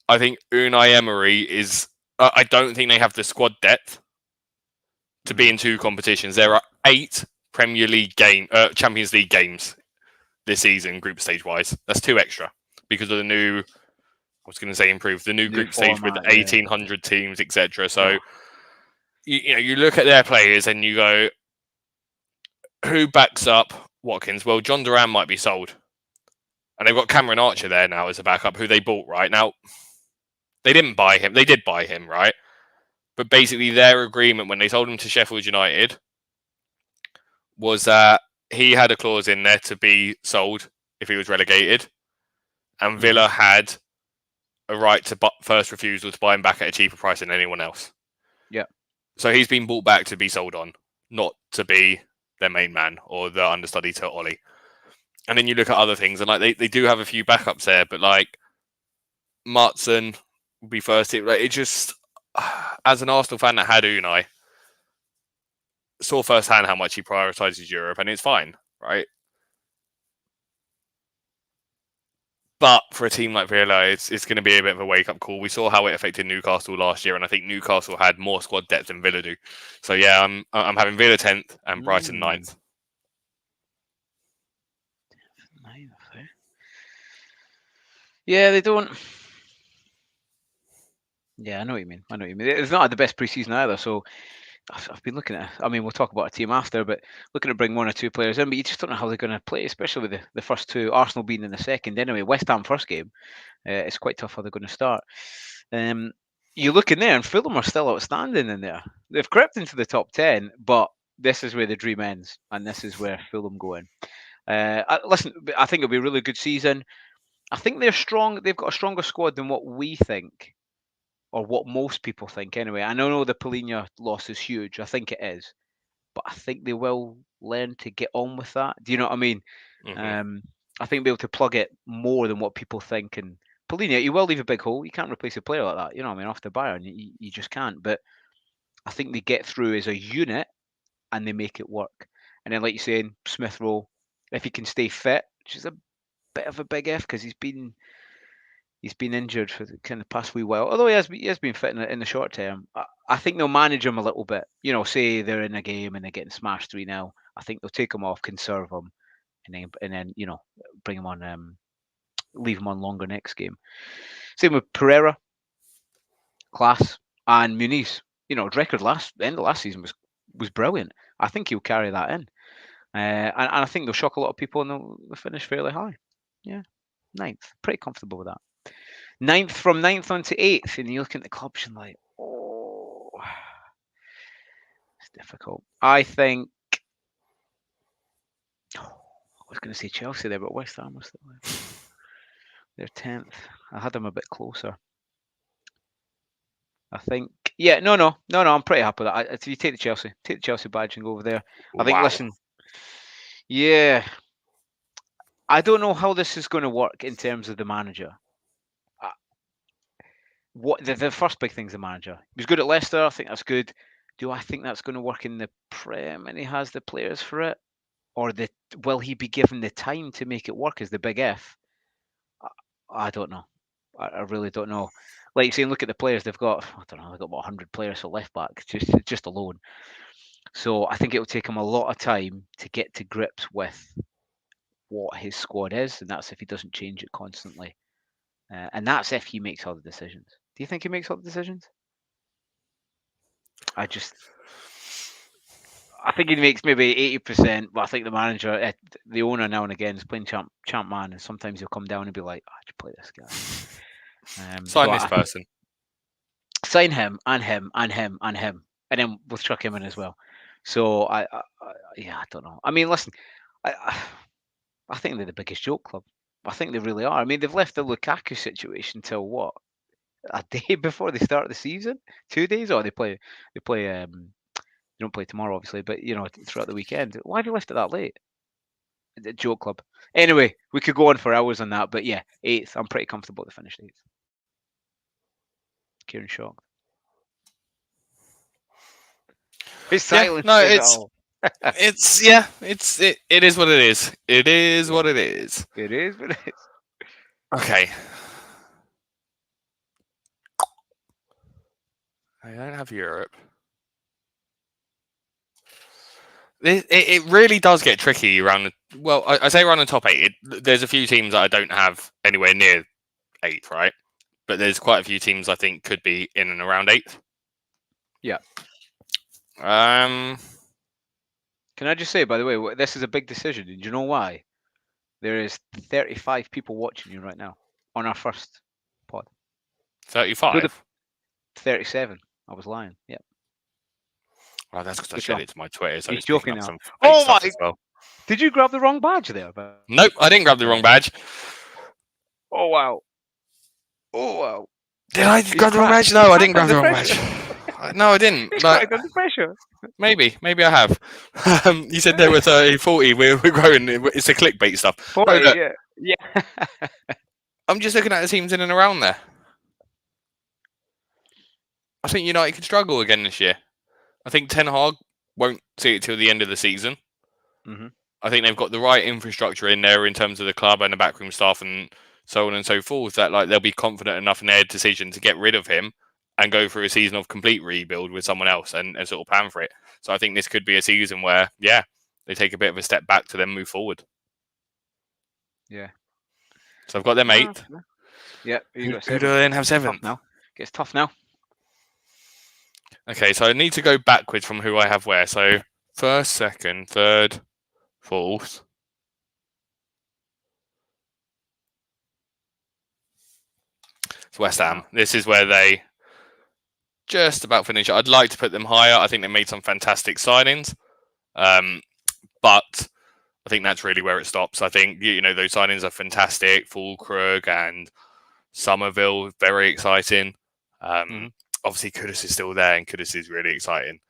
S2: I think Unai Emery is... I don't think they have the squad depth to be in two competitions. There are 8 Premier League Champions League games this season, group stage-wise. That's 2 extra because of the new... I was going to say improved. The new group stage with 1,800 teams, etc. So, you look at their players and you go, who backs up Watkins? Well, John Duran might be sold. And they've got Cameron Archer there now as a backup, who they bought, right? Now, they didn't buy him. They did buy him, right? But basically, their agreement when they sold him to Sheffield United was that he had a clause in there to be sold if he was relegated. And Villa had a right to first refusal to buy him back at a cheaper price than anyone else.
S1: Yeah.
S2: So he's been bought back to be sold on, not to be their main man or the understudy to Ollie. And then you look at other things, and like they do have a few backups there, but like Martson will be first. It just, as an Arsenal fan that had Unai, saw firsthand how much he prioritises Europe, and it's fine, right? But for a team like Villa, it's going to be a bit of a wake-up call. We saw how it affected Newcastle last year, and I think Newcastle had more squad depth than Villa do. So yeah, I'm having Villa 10th and Brighton 9th.
S1: 9th, eh? Yeah, they don't. Yeah, I know what you mean. I know what you mean. It's not had the best preseason either. So I've been looking at. I mean, we'll talk about a team after, but looking to bring one or two players in, but you just don't know how they're going to play, especially with the first two. Arsenal being in the second anyway. West Ham first game. It's quite tough how they're going to start. You look in there, and Fulham are still outstanding in there. They've crept into the top 10, but this is where the dream ends, and this is where Fulham go in. Listen, I think it'll be a really good season. I think they're strong. They've got a stronger squad than what we think, or what most people think anyway. I know the Polina loss is huge. I think it is, but I think they will learn to get on with that. Do you know what I mean?
S2: Mm-hmm.
S1: I think they'll be able to plug it more than what people think. And Polina, you will leave a big hole. You can't replace a player like that. You know what I mean? After Bayern, you just can't. But I think they get through as a unit and they make it work. And then, like you're saying, Smith Rowe, if he can stay fit, which is a bit of a big if because he's been injured for the kind of past wee while. Although he has been fit in the short term. I think they'll manage him a little bit. You know, say they're in a game and they're getting smashed 3-0. I think they'll take him off, conserve him, and then bring him on, leave him on longer next game. Same with Pereira, class, and Muniz. You know, record the end of last season was brilliant. I think he'll carry that in, and I think they'll shock a lot of people and they'll finish fairly high. Yeah, ninth, pretty comfortable with that. Ninth from ninth on to eighth, and you look at the clubs and like, oh, it's difficult. I think I was going to say Chelsea there, but West Ham was still there. They're 10th. I had them a bit closer. I think, yeah, no. I'm pretty happy with that. If you take the Chelsea badge and go over there. I think,
S2: Wow.
S1: listen, yeah, I don't know how this is going to work in terms of the manager. What the first big thing's the manager. He was good at Leicester. I think that's good. Do I think that's going to work in the Prem and he has the players for it, or will he be given the time to make it work? Is the big if. I don't know. I really don't know. Like you saying, look at the players they've got. I don't know. They've got about 100 players for left back, just alone. So I think it will take him a lot of time to get to grips with what his squad is, and that's if he doesn't change it constantly. And that's if he makes all the decisions. Do you think he makes all the decisions? I think he makes maybe 80%, but I think the manager, the owner now and again is playing champ man, and sometimes he'll come down and be like, "I should play this guy."
S2: Sign this person.
S1: Sign him and him and him and him, and then we'll chuck him in as well. So yeah, I don't know. I mean, listen, I think they're the biggest joke club. I think they really are. I mean, they've left the Lukaku situation till what, a day before they start the season, 2 days, or they play. They don't play tomorrow, obviously, but throughout the weekend. Why have you left it that late? The joke club. Anyway, we could go on for hours on that, but yeah, eighth. I'm pretty comfortable to finish eighth. Kieran shocked. His silence.
S2: No, it is what it is. It is what it is.
S1: It is what it is.
S2: Okay. I don't have Europe. It really does get tricky around I say around the top 8. There's a few teams that I don't have anywhere near 8th, right? But there's quite a few teams I think could be in and around 8th.
S1: Yeah.
S2: Can
S1: I just say, by the way, this is a big decision. Do you know why? There is 35 people watching you right now on our first pod.
S2: 35?
S1: 37. I was lying. Yeah.
S2: Oh, that's because I shared it to my Twitter. So
S1: he's joking now.
S2: Oh my! As well.
S1: Did you grab the wrong badge there?
S2: Nope, I didn't grab the wrong badge.
S1: Oh wow! Oh wow!
S2: Did I grab the wrong badge? No, I didn't grab the wrong badge. No, I didn't.
S1: Under pressure.
S2: Maybe I have. You said there were 30, 40. We're growing. It's the clickbait stuff.
S1: 40, yeah.
S2: I'm just looking at the teams in and around there. I think United could struggle again this year. I think Ten Hag won't see it till the end of the season.
S1: Mm-hmm.
S2: I think they've got the right infrastructure in there in terms of the club and the backroom staff and so on and so forth that they'll be confident enough in their decision to get rid of him and go through a season of complete rebuild with someone else and sort of plan for it. So I think this could be a season where, they take a bit of a step back to then move forward.
S1: Yeah.
S2: So I've got them 8th.
S1: Yeah.
S2: Who do I then have 7th?
S1: Now. It's tough now.
S2: Okay, so I need to go backwards from who I have where. So first, second, third, fourth. It's West Ham.
S1: Wow.
S2: This is where they just about finish. I'd like to put them higher. I think they made some fantastic signings, but I think that's really where it stops. I think those signings are fantastic. Fulkrug and Somerville, very exciting. Obviously, Kudus is still there, and Kudus is really exciting.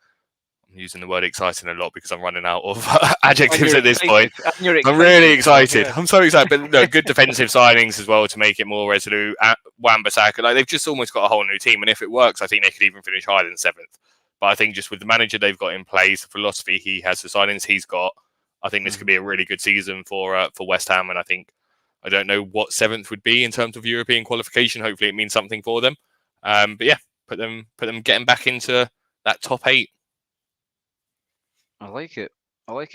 S2: I'm using the word exciting a lot because I'm running out of adjectives at this point. I'm really excited. Yeah. I'm so excited. But no, good defensive signings as well to make it more resolute. Wan-Bissaka, like they've just almost got a whole new team, and if it works, I think they could even finish higher than 7th. But I think just with the manager they've got in place, the philosophy he has, the signings he's got, I think this could be a really good season for West Ham. And I don't know what 7th would be in terms of European qualification. Hopefully, it means something for them. But yeah, put them getting back into that top 8.
S1: I like it.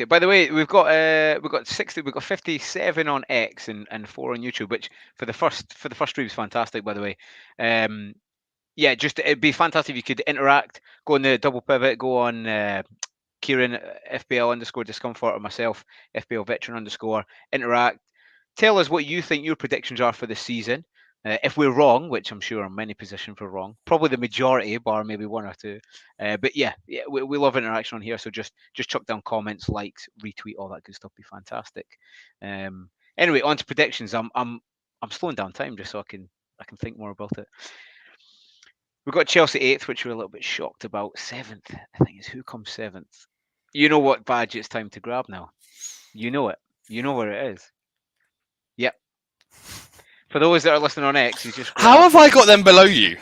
S1: By the way, we've got 60, we've got 57 on X and 4 on YouTube, which for the first stream is fantastic. By the way, yeah, just it'd be fantastic if you could interact. Go on the double pivot. Go on Kieran FBL_discomfort or myself FBL veteran _. Interact. Tell us what you think your predictions are for the season. If we're wrong, which I'm sure in many positions we're wrong, probably the majority, bar maybe 1 or 2. But yeah, we love interaction on here. So just chuck down comments, likes, retweet, all that good stuff. Be fantastic. Anyway, on to predictions. I'm slowing down time just so I can think more about it. We've got Chelsea 8th, which we're a little bit shocked about. 7th, I think, is who comes 7th. You know what badge it's time to grab now. You know it. You know where it is. Yep. For those that are listening on X, you just.
S2: How have I got them below you?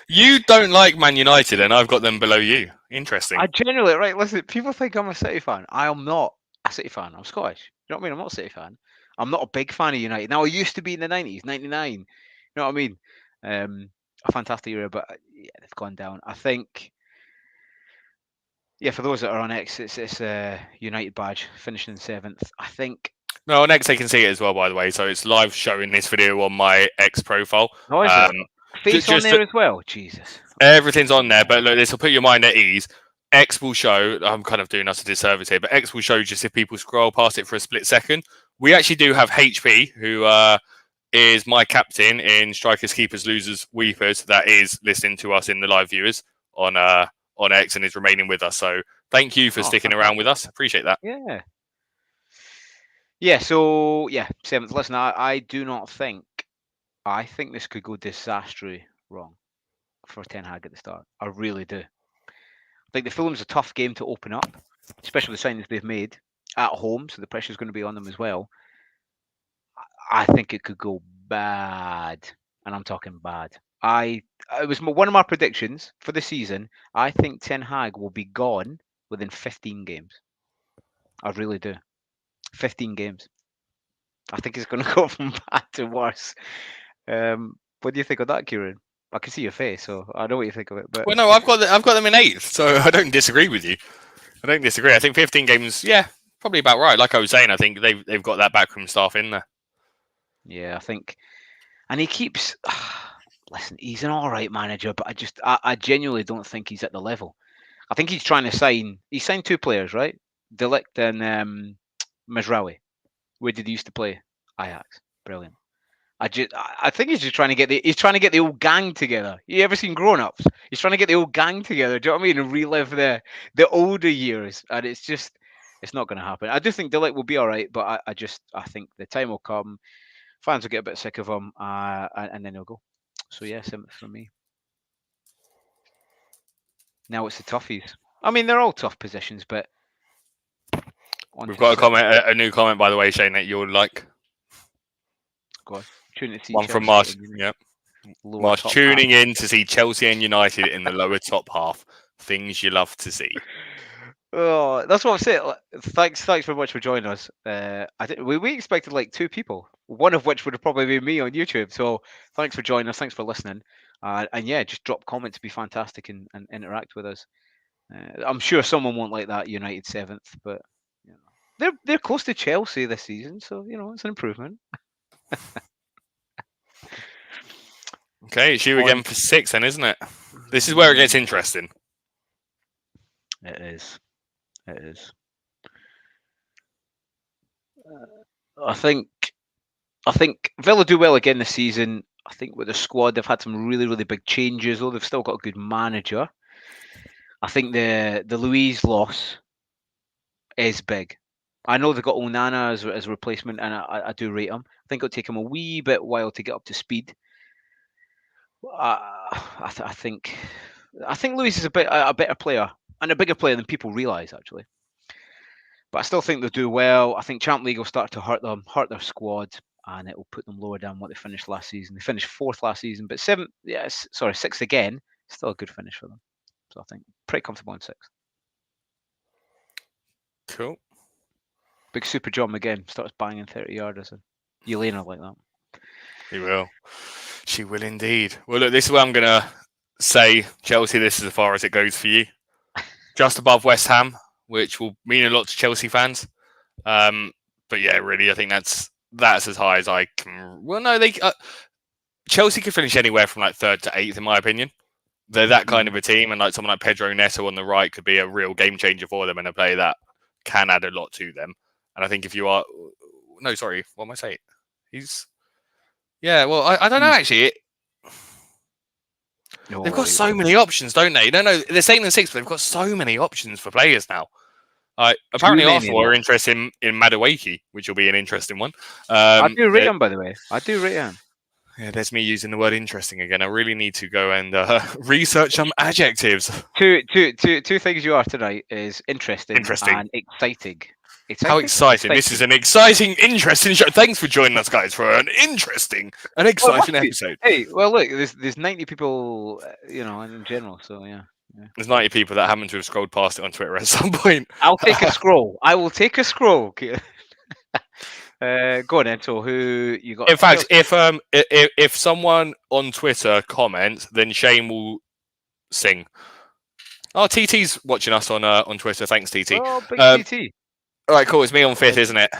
S2: You don't like Man United, and I've got them below you. Interesting.
S1: I generally, right, listen, people think I'm a City fan. I am not a City fan. I'm Scottish. You know what I mean? I'm not a City fan. I'm not a big fan of United. Now, I used to be in the 90s, 99. You know what I mean? A fantastic era, but yeah, they've gone down. I think, yeah, for those that are on X, it's a United badge finishing in 7th. I think.
S2: No, on X they can see it as well, by the way. So it's live showing this video on my X profile.
S1: Oh, is it? Face on there as well? Jesus.
S2: Everything's on there, but look, this will put your mind at ease. X will show, I'm kind of doing us a disservice here, but X will show just if people scroll past it for a split second. We actually do have HP, who is my captain in Strikers, Keepers, Losers, Weepers, that is listening to us in the live viewers on X and is remaining with us. So thank you for sticking around with us. Appreciate that.
S1: Yeah. Yeah, so, yeah, 7th. Listen, I do not think, I think this could go disastrously wrong for Ten Hag at the start. I really do. I think the Fulham's a tough game to open up, especially the signings they've made at home, so the pressure's going to be on them as well. I think it could go bad, and I'm talking bad. It was one of my predictions for the season. I think Ten Hag will be gone within 15 games. I really do. 15 games. I think it's going to go from bad to worse. What do you think of that, Kieran? I can see your face, so I know what you think of it. But
S2: well, no, I've got them in 8th, so I don't disagree with you. I don't disagree. I think 15 games, yeah, probably about right. Like I was saying, I think they've got that backroom staff in there.
S1: Yeah, I think, and he keeps. Listen, he's an all right manager, but I genuinely don't think he's at the level. I think he's trying to sign. He signed 2 players, right? De Ligt and Mazraoui. Where did he used to play? Ajax. Brilliant. I think he's just trying to get the old gang together. You ever seen Grown Ups? He's trying to get the old gang together. Do you know what I mean? And relive the older years, and it's not going to happen. I do think De Ligt will be all right, but I think the time will come. Fans will get a bit sick of him, and then he'll go. So yeah, 7th for me. Now it's the toughies. I mean, they're all tough positions, but
S2: we've got a new comment, by the way, Shane, that you'll like.
S1: Go on.
S2: One from Marsh. Yep. Marsh tuning in to see Chelsea and United in the lower top half. Things you love to see.
S1: Oh, that's what I'm saying. Thanks very much for joining us. We expected like 2 people, one of which would have probably been me on YouTube. So thanks for joining us. Thanks for listening. And yeah, just drop comments. Be fantastic and interact with us. I'm sure someone won't like that United 7th, but you know, they're close to Chelsea this season, so you know it's an improvement.
S2: Okay, it's you again for 6 then, isn't it? This is where it gets interesting.
S1: It is. It is. I think Villa do well again this season. I think with the squad, they've had some really, really big changes, though they've still got a good manager. I think the Luiz loss is big. I know they've got Onana as a replacement, and I do rate him. I think it'll take him a wee bit while to get up to speed. I think Luiz is a better player and a bigger player than people realise, actually. But I still think they'll do well. I think Champ League will start to hurt their squad, and it will put them lower down what they finished last season. They finished 4th last season, but 6th again. Still a good finish for them. So I think pretty comfortable in 6th.
S2: Cool.
S1: Big Super John again starts banging 30-yarders and Elena like that.
S2: He will. She will indeed. Well, look, this is where I'm going to say, Chelsea, this is as far as it goes for you. Just above West Ham, which will mean a lot to Chelsea fans. But yeah, really, I think that's as high as I can. Well, no, Chelsea could finish anywhere from like 3rd to 8th, in my opinion. They're that kind of a team, and like someone like Pedro Neto on the right could be a real game changer for them and a player that can add a lot to them. And I think if you are... No, sorry, what am I saying? Yeah, well, I don't know, actually. They've got so many options, don't they? No, they're staying in 6th, but they've got so many options for players now. Apparently, Arsenal are interested in Madueke, which will be an interesting one.
S1: I do rate him, by the way. I do rate him.
S2: Yeah, there's me using the word interesting again. I really need to go and research some adjectives.
S1: Two things you are tonight is interesting. And exciting.
S2: How exciting. This is an exciting, interesting show. Thanks for joining us, guys, for an interesting and exciting episode.
S1: Hey, well, look, there's 90 people, in general, so yeah.
S2: There's 90 people that happen to have scrolled past it on Twitter at some point.
S1: I'll take a scroll. I will take a scroll. Go on, Ento. Who you got?
S2: In fact, if someone on Twitter comments, then Shane will sing. Oh, TT's watching us on Twitter. Thanks, TT.
S1: Oh, big TT.
S2: All right, cool. It's me on 5th, isn't it?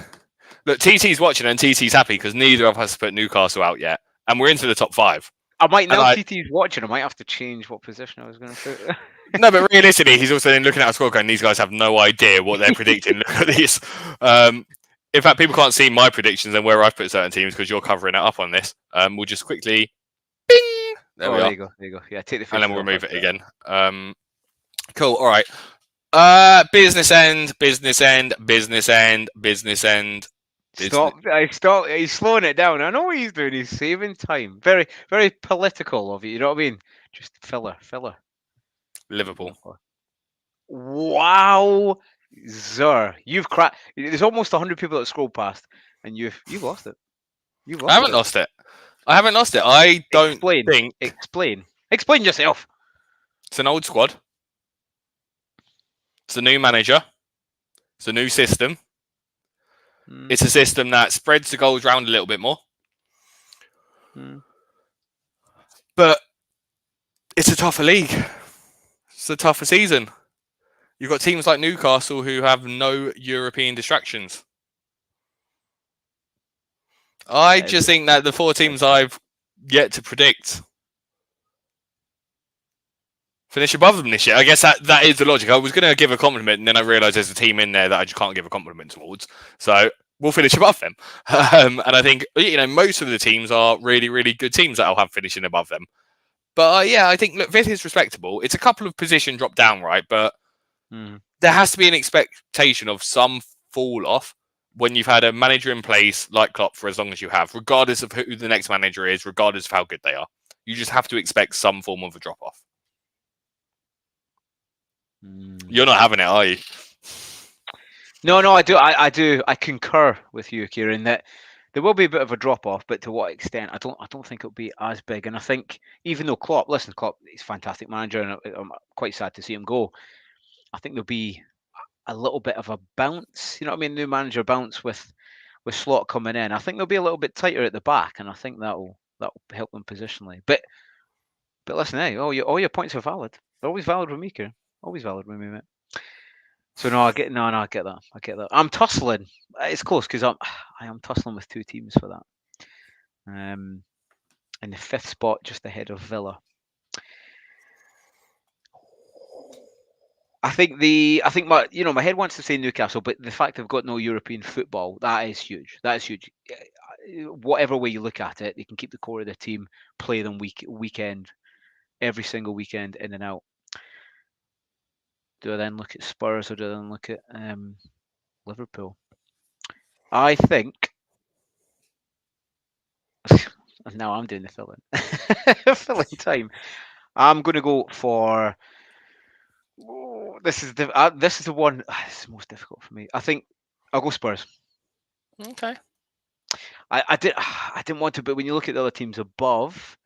S2: Look, TT's watching and TT's happy because neither of us put Newcastle out yet, and we're into the top 5.
S1: I might now. TT's watching. I might have to change what position I was going to put.
S2: No, but realistically, he's also then looking at our score going, these guys have no idea what they're predicting. Look at these. In fact, people can't see my predictions and where I've put certain teams because you're covering it up on this. We'll just quickly, bing! There we are.
S1: There you go. Yeah, take the.
S2: And then we'll remove it again. Cool. All right. Business end.
S1: Stop. He's slowing it down. I know what he's doing. He's saving time. Very, very political of you. You know what I mean? Just filler.
S2: Liverpool.
S1: Wow, you've cracked. There's almost 100 people that scroll past, and you've lost it.
S2: I haven't lost it. I don't think.
S1: Explain yourself.
S2: It's an old squad. It's a new manager. It's a new system. It's a system that spreads the goals around a little bit more. But it's a tougher league. It's a tougher season. You've got teams like Newcastle who have no European distractions. I just think that the 4 teams I've yet to predict finish above them this year. I guess that is the logic. I was going to give a compliment, and then I realised there's a team in there that I just can't give a compliment towards. So we'll finish above them. And I think most of the teams are really, really good teams that I'll have finishing above them. But yeah, I think 5th is respectable. It's a couple of position drop down, right? But there has to be an expectation of some fall off when you've had a manager in place like Klopp for as long as you have, regardless of who the next manager is, regardless of how good they are. You just have to expect some form of a drop off. You're not having it, are you?
S1: No, I do. I do. I concur with you, Kieran, that there will be a bit of a drop off, but to what extent? I don't think it'll be as big. And I think even though Klopp, he's a fantastic manager, and I'm quite sad to see him go. I think there'll be a little bit of a bounce. You know what I mean? New manager bounce with Slot coming in. I think they'll be a little bit tighter at the back, and I think that'll help them positionally. But listen, hey, all your points are valid. They're always valid with me, Kieran. Always valid with me, mate. So I get that. I'm tussling. It's close because I am tussling with 2 teams for that. In the 5th spot, just ahead of Villa. I think my head wants to say Newcastle, but the fact they've got no European football, that is huge. That is huge. Whatever way you look at it, they can keep the core of their team, play them weekend, every single weekend in and out. Do I then look at Spurs or do I then look at Liverpool? I think. Now I'm doing the fill-in. Fill-in time. I'm going to go for. This is the one. This is the most difficult for me. I think I'll go Spurs.
S2: Okay.
S1: I didn't want to, but when you look at the other teams above,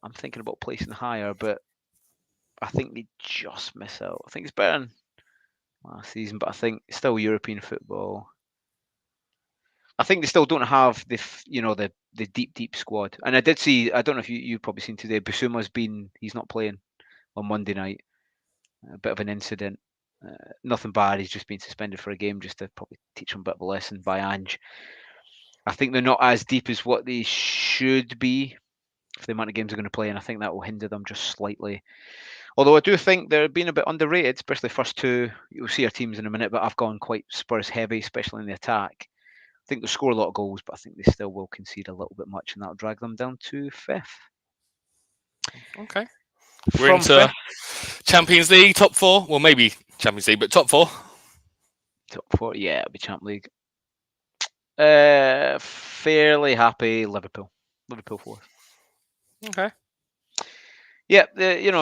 S1: I'm thinking about placing higher, but I think they just miss out. I think it's better than last season, but I think still European football. I think they still don't have the deep squad. And I did see. I don't know if you've probably seen today. He's not playing on Monday night. A bit of an incident. Nothing bad. He's just been suspended for a game just to probably teach him a bit of a lesson by Ange. I think they're not as deep as what they should be for the amount of games they're going to play, and I think that will hinder them just slightly. Although I do think they're being a bit underrated, especially the first two. You'll see our teams in a minute, but I've gone quite Spurs heavy, especially in the attack. I think they'll score a lot of goals, but I think they still will concede a little bit much, and that'll drag them down to fifth.
S2: Okay. We're
S1: From
S2: into
S1: fifth,
S2: Champions League top four. Well, maybe Champions League, but top four.
S1: top four, yeah, it'll be Champ League. Fairly happy Liverpool. Liverpool fourth.
S2: Okay.
S1: Yeah,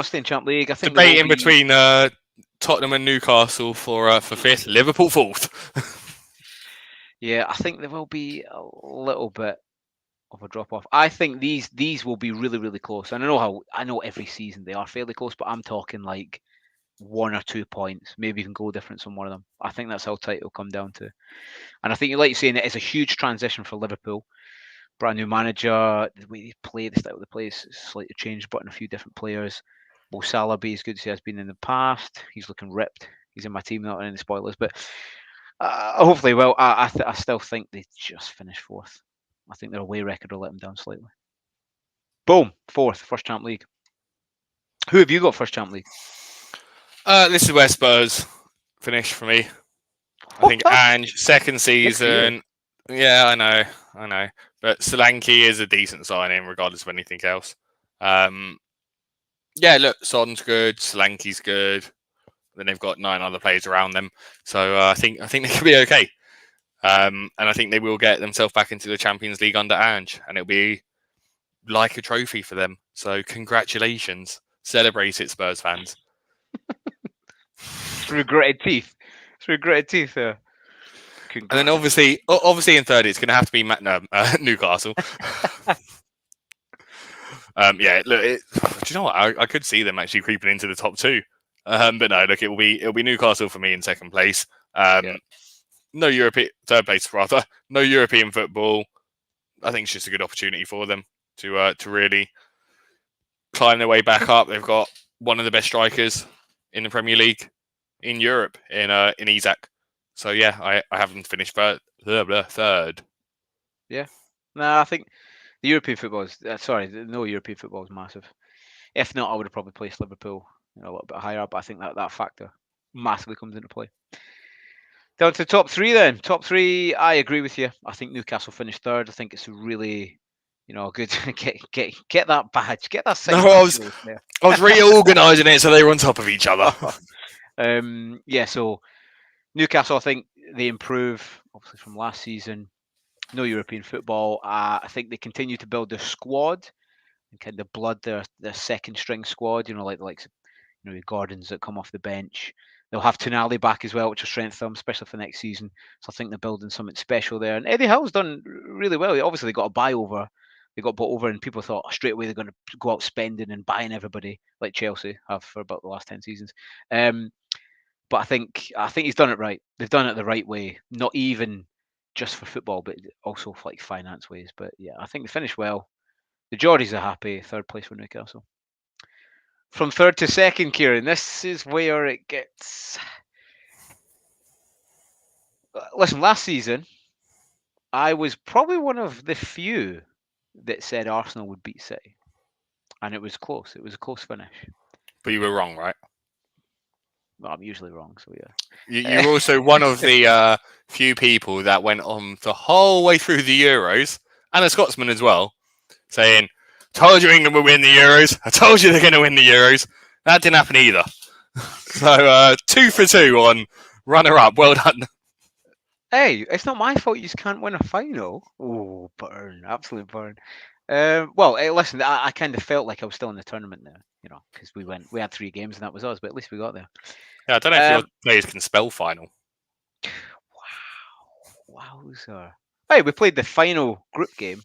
S1: staying Champ League. I think
S2: Debating between Tottenham and Newcastle for fifth. Liverpool fourth.
S1: Yeah, I think there will be a little bit of a drop off. I think these will be really, really close. And I know every season they are fairly close, but I'm talking like 1 or 2 points, maybe even goal difference on one of them. I think that's how tight it'll come down to. And I think, like you're saying, it's a huge transition for Liverpool. Brand new manager, the way they play, the style they play is slightly changed, but in a few different players. Will Salah be as good as he has been in the past? He's looking ripped. He's in my team, not in the spoilers, but hopefully, well, I still think they just finished fourth. I think their away record will let them down slightly. Boom, fourth, first Champ League. Who have you got first Champ League?
S2: This is where Spurs finish for me. I think Ange, second season. Yeah, I know. But Solanke is a decent signing, regardless of anything else. Yeah, look, Son's good, Solanke's good. Then they've got 9 other players around them, so I think they could be okay. And I think they will get themselves back into the Champions League under Ange, and it'll be like a trophy for them. So congratulations, celebrate it, Spurs fans.
S1: Through gritted teeth there.
S2: And then obviously in third, it's going to have to be Newcastle. Yeah, look, do you know what? I could see them actually creeping into the top 2. But no, look, it'll be Newcastle for me in second place. No European third place rather. No European football. I think it's just a good opportunity for them to really climb their way back up. They've got one of the best strikers in the Premier League in Europe in Isak. So yeah, I have them finished third.
S1: Yeah, no, I think the European football is no European football is massive. If not, I would have probably placed Liverpool a little bit higher, but I think that factor massively comes into play. Down to top 3 then. Top 3, I agree with you. I think Newcastle finished third. I think it's really, good. get that badge, get that.
S2: No, I was reorganising it so they were on top of each other.
S1: Yeah, so Newcastle, I think they improve obviously from last season. No European football. I think they continue to build their squad and kind of blood their second string squad. Like the likes of your Gordons that come off the bench. They'll have Tonali back as well, which will strengthen them, especially for next season. So I think they're building something special there. And Eddie Howe's done really well. Obviously, they got a buy over. They got bought over, and people thought straight away they're going to go out spending and buying everybody like Chelsea have for about the last 10 seasons. But I think he's done it right. They've done it the right way, not even just for football, but also for like finance ways. But yeah, I think they finished well. The Geordies are happy. Third place for Newcastle. From third to second, Kieran, this is where it gets. Listen, last season, I was probably one of the few that said Arsenal would beat City. And it was close. It was a close finish.
S2: But you were wrong, right?
S1: Well, I'm usually wrong, so yeah.
S2: You're also one of the few people that went on the whole way through the Euros, and a Scotsman as well, saying, "Told you England would win the Euros. I told you they're going to win the Euros." That didn't happen either. So 2 for 2 on runner-up. Well done.
S1: Hey, it's not my fault you just can't win a final. Oh, burn, absolute burn. Well, listen, I kind of felt like I was still in the tournament there, because we had 3 games and that was us, but at least we got there.
S2: Yeah, I don't know if your players can spell final.
S1: Wow, wowzer. Hey, we played the final group game.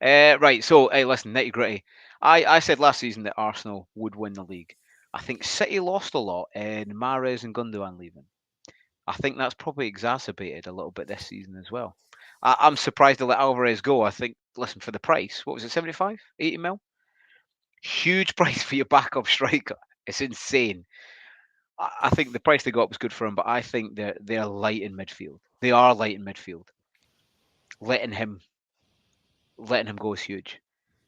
S1: Right, so hey, listen, nitty gritty. I said last season that Arsenal would win the league. I think City lost a lot in Mahrez and Gundogan leaving. I think that's probably exacerbated a little bit this season as well. I'm surprised to let Alvarez go. I think, listen, for the price, what was it, 75, 80 mil? Huge price for your backup striker. It's insane. I think the price they got was good for him, but I think they're light in midfield. They are light in midfield. Letting him go is huge.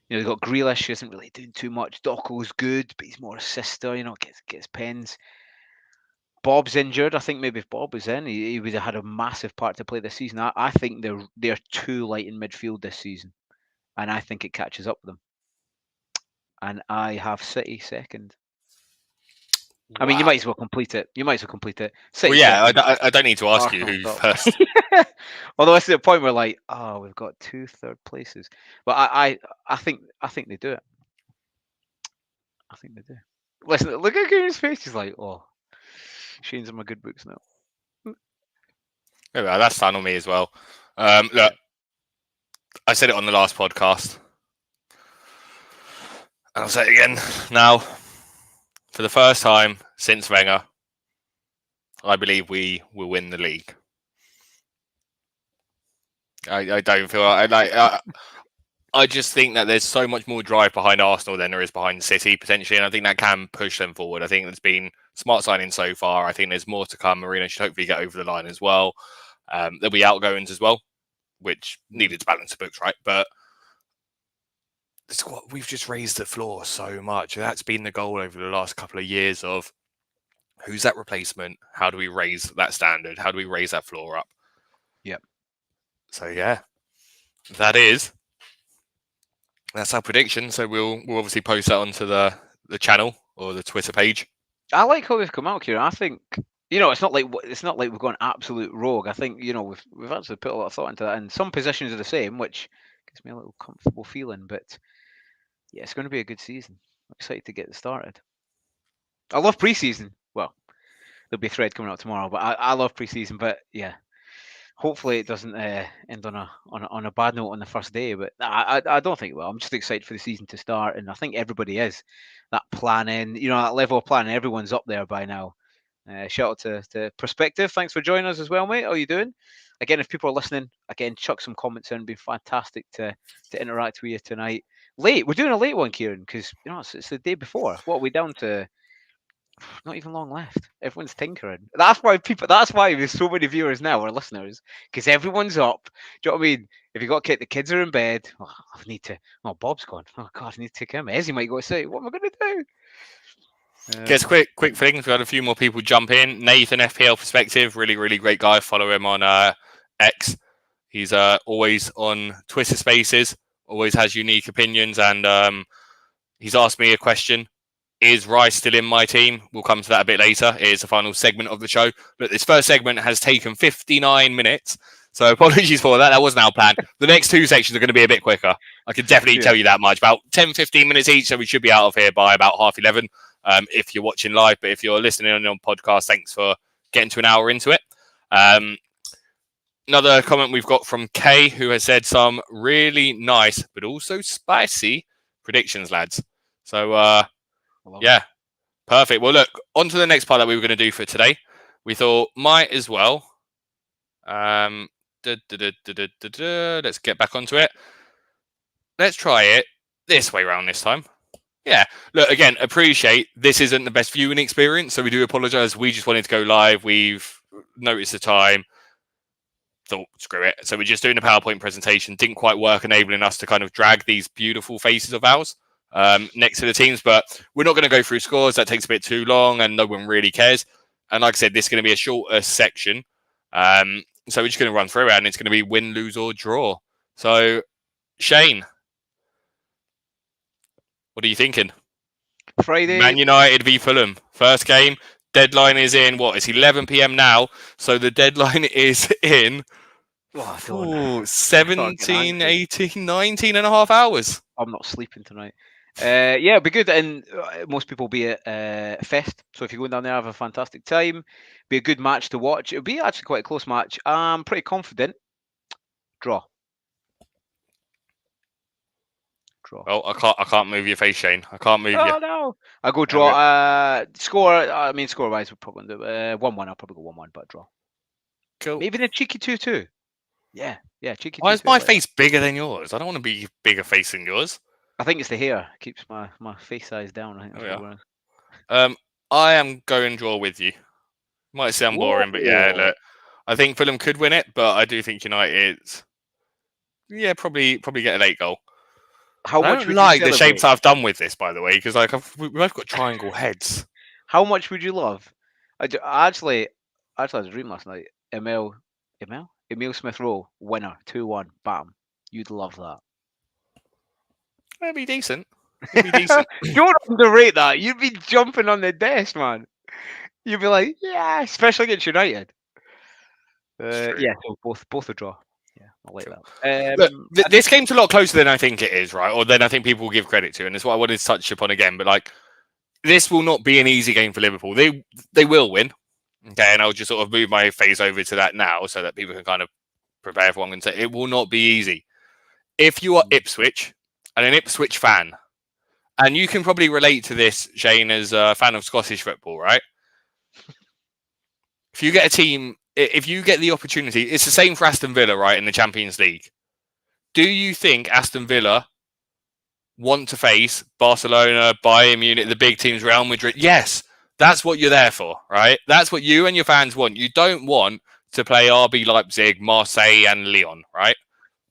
S1: They've got Grealish, who isn't really doing too much. Dockel's good, but he's more assister, gets pens. Bob's injured. I think maybe if Bob was in, he would have had a massive part to play this season. I think they're too light in midfield this season, and I think it catches up with them. And I have City second. I mean, you might as well complete it. City
S2: Well, yeah,
S1: second,
S2: I don't need to ask you
S1: Arsenal
S2: who
S1: top.
S2: first.
S1: Although it's to the point where like, we've got 2 third places, but I think they do it. I think they do. Listen, look at Kieran's face. He's like, oh, Shane's in my good books now.
S2: Yeah, that's fine on me as well. Look, I said it on the last podcast, and I'll say it again now. For the first time since Wenger, I believe we will win the league. I don't feel I just think that there's so much more drive behind Arsenal than there is behind City potentially, and I think that can push them forward. I think there's been smart signing so far. I think there's more to come. Marino should hopefully get over the line as well. There'll be outgoings as well, which needed to balance the books, right? But we've just raised the floor so much. That's been the goal over the last couple of years of who's that replacement? How do we raise that standard? How do we raise that floor up?
S1: Yep.
S2: So yeah, that's our prediction. So we'll obviously post that onto the channel or the Twitter page.
S1: I like how we've come out here. I think it's not like we've gone absolute rogue. I think we've actually put a lot of thought into that, and some positions are the same, which gives me a little comfortable feeling. But yeah, it's going to be a good season. I'm excited to get it started. I love preseason. Well, there'll be a thread coming out tomorrow, but I love preseason. But yeah, hopefully it doesn't end on a bad note on the first day. But I don't think it will. I'm just excited for the season to start, and I think everybody is. That planning, that level of planning, everyone's up there by now. Shout out to Perspective. Thanks for joining us as well, mate. How are you doing? Again, if people are listening, again, chuck some comments in. It'd be fantastic to interact with you tonight. Late, we're doing a late one, Kieran, because it's the day before. What are we down to? Not even long left. Everyone's tinkering. That's why there's so many viewers now or listeners, because everyone's up. Do you know what I mean? If you got the kids are in bed. Oh, I need to. Oh, Bob's gone. Oh God, I need to take him. Ezzy might go to say, what am I going to do?
S2: Guess quick things. We had a few more people jump in. Nathan, FPL Perspective, really, really great guy. Follow him on X. He's always on Twitter Spaces. Always has unique opinions, and he's asked me a question. Is Rice still in my team? We'll come to that a bit later. It is the final segment of the show. But this first segment has taken 59 minutes. So apologies for that. That wasn't our plan. The next 2 sections are going to be a bit quicker. I can definitely tell you that much. About 10, 15 minutes each. So we should be out of here by about 11:30 if you're watching live. But if you're listening on podcast, thanks for getting to an hour into it. Another comment we've got from Kay, who has said some really nice but also spicy predictions, lads. So, yeah, perfect. Well, look, on to the next part that we were going to do for today. We thought might as well. Let's get back onto it. Let's try it this way around this time. Yeah, look, again, appreciate this isn't the best viewing experience, so we do apologise. We just wanted to go live. We've noticed the time. Thought, screw it. So we're just doing a PowerPoint presentation. Didn't quite work, enabling us to kind of drag these beautiful faces of ours. next to the teams. But we're not going to go through scores. That takes a bit too long and no one really cares. And like I said, this is going to be a shorter section. So we're just going to run through it and it's going to be win, lose or draw. So, Shane, what are you thinking?
S1: Friday.
S2: Man United v Fulham. First game. Deadline is in, it's 11 p.m. now. So the deadline is in 17, 18, 19 and a half hours.
S1: I'm not sleeping tonight. Yeah, it'll be good. And most people will be at Fest. So if you're going down there, have a fantastic time. Be a good match to watch. It'll be actually quite a close match. I'm pretty confident. Draw.
S2: Oh, I can't move your face, Shane. I can't move you.
S1: Oh no! I go draw. Score. I mean, score-wise, we're probably do 1-1. I'll probably go 1-1, but draw.
S2: Cool.
S1: Maybe a cheeky 2-2. Yeah, cheeky.
S2: Why is my face bigger than yours? I don't want to be bigger face than yours.
S1: I think it's the hair. It keeps my face size down. I think that's what
S2: it is. I am going draw with you. Might sound boring, but yeah, look, I think Fulham could win it, but I do think United, probably get a late goal. I don't like the shapes I've done with this, by the way, because we've both got triangle heads.
S1: How much would you love? I actually had a dream last night. Emil Smith Rowe, winner, 2-1, bam. You'd love that.
S2: It'd be decent.
S1: Don't underrate that. You'd be jumping on the desk, man. You'd be like, yeah, especially against United. Yeah, so both a draw. Yeah, I like that.
S2: Look, this game's a lot closer than I think it is, right? Or than I think people will give credit to, and it's what I wanted to touch upon again. But this will not be an easy game for Liverpool. They will win, okay? And I'll just sort of move my face over to that now, so that people can kind of prepare for what I'm going to say. It will not be easy. If you are Ipswich and an Ipswich fan, and you can probably relate to this, Shane, as a fan of Scottish football, right? If you get a team. If you get the opportunity, it's the same for Aston Villa, right, in the Champions League. Do you think Aston Villa want to face Barcelona, Bayern Munich, the big teams, Real Madrid? Yes, that's what you're there for, right? That's what you and your fans want. You don't want to play RB Leipzig, Marseille, and Lyon, right?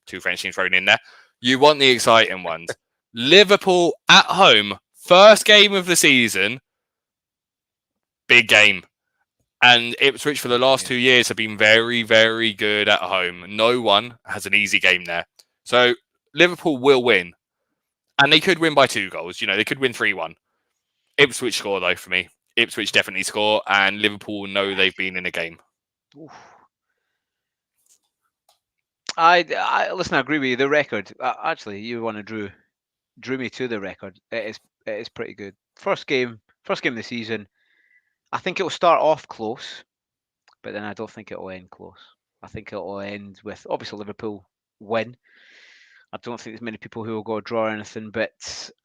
S2: 2 French teams thrown in there. You want the exciting ones. Liverpool at home, first game of the season, big game. And Ipswich for the last 2 years have been very, very good at home. No one has an easy game there. So Liverpool will win. And they could win by 2 goals. They could win 3-1. Ipswich score, though, for me. Ipswich definitely score. And Liverpool know they've been in a game.
S1: Oof. I listen, I agree with you. The record, actually, you want to drew me to the record. It is pretty good. First game of the season. I think it will start off close, but then I don't think it will end close. I think it will end with, obviously, Liverpool win. I don't think there's many people who will go draw or anything, but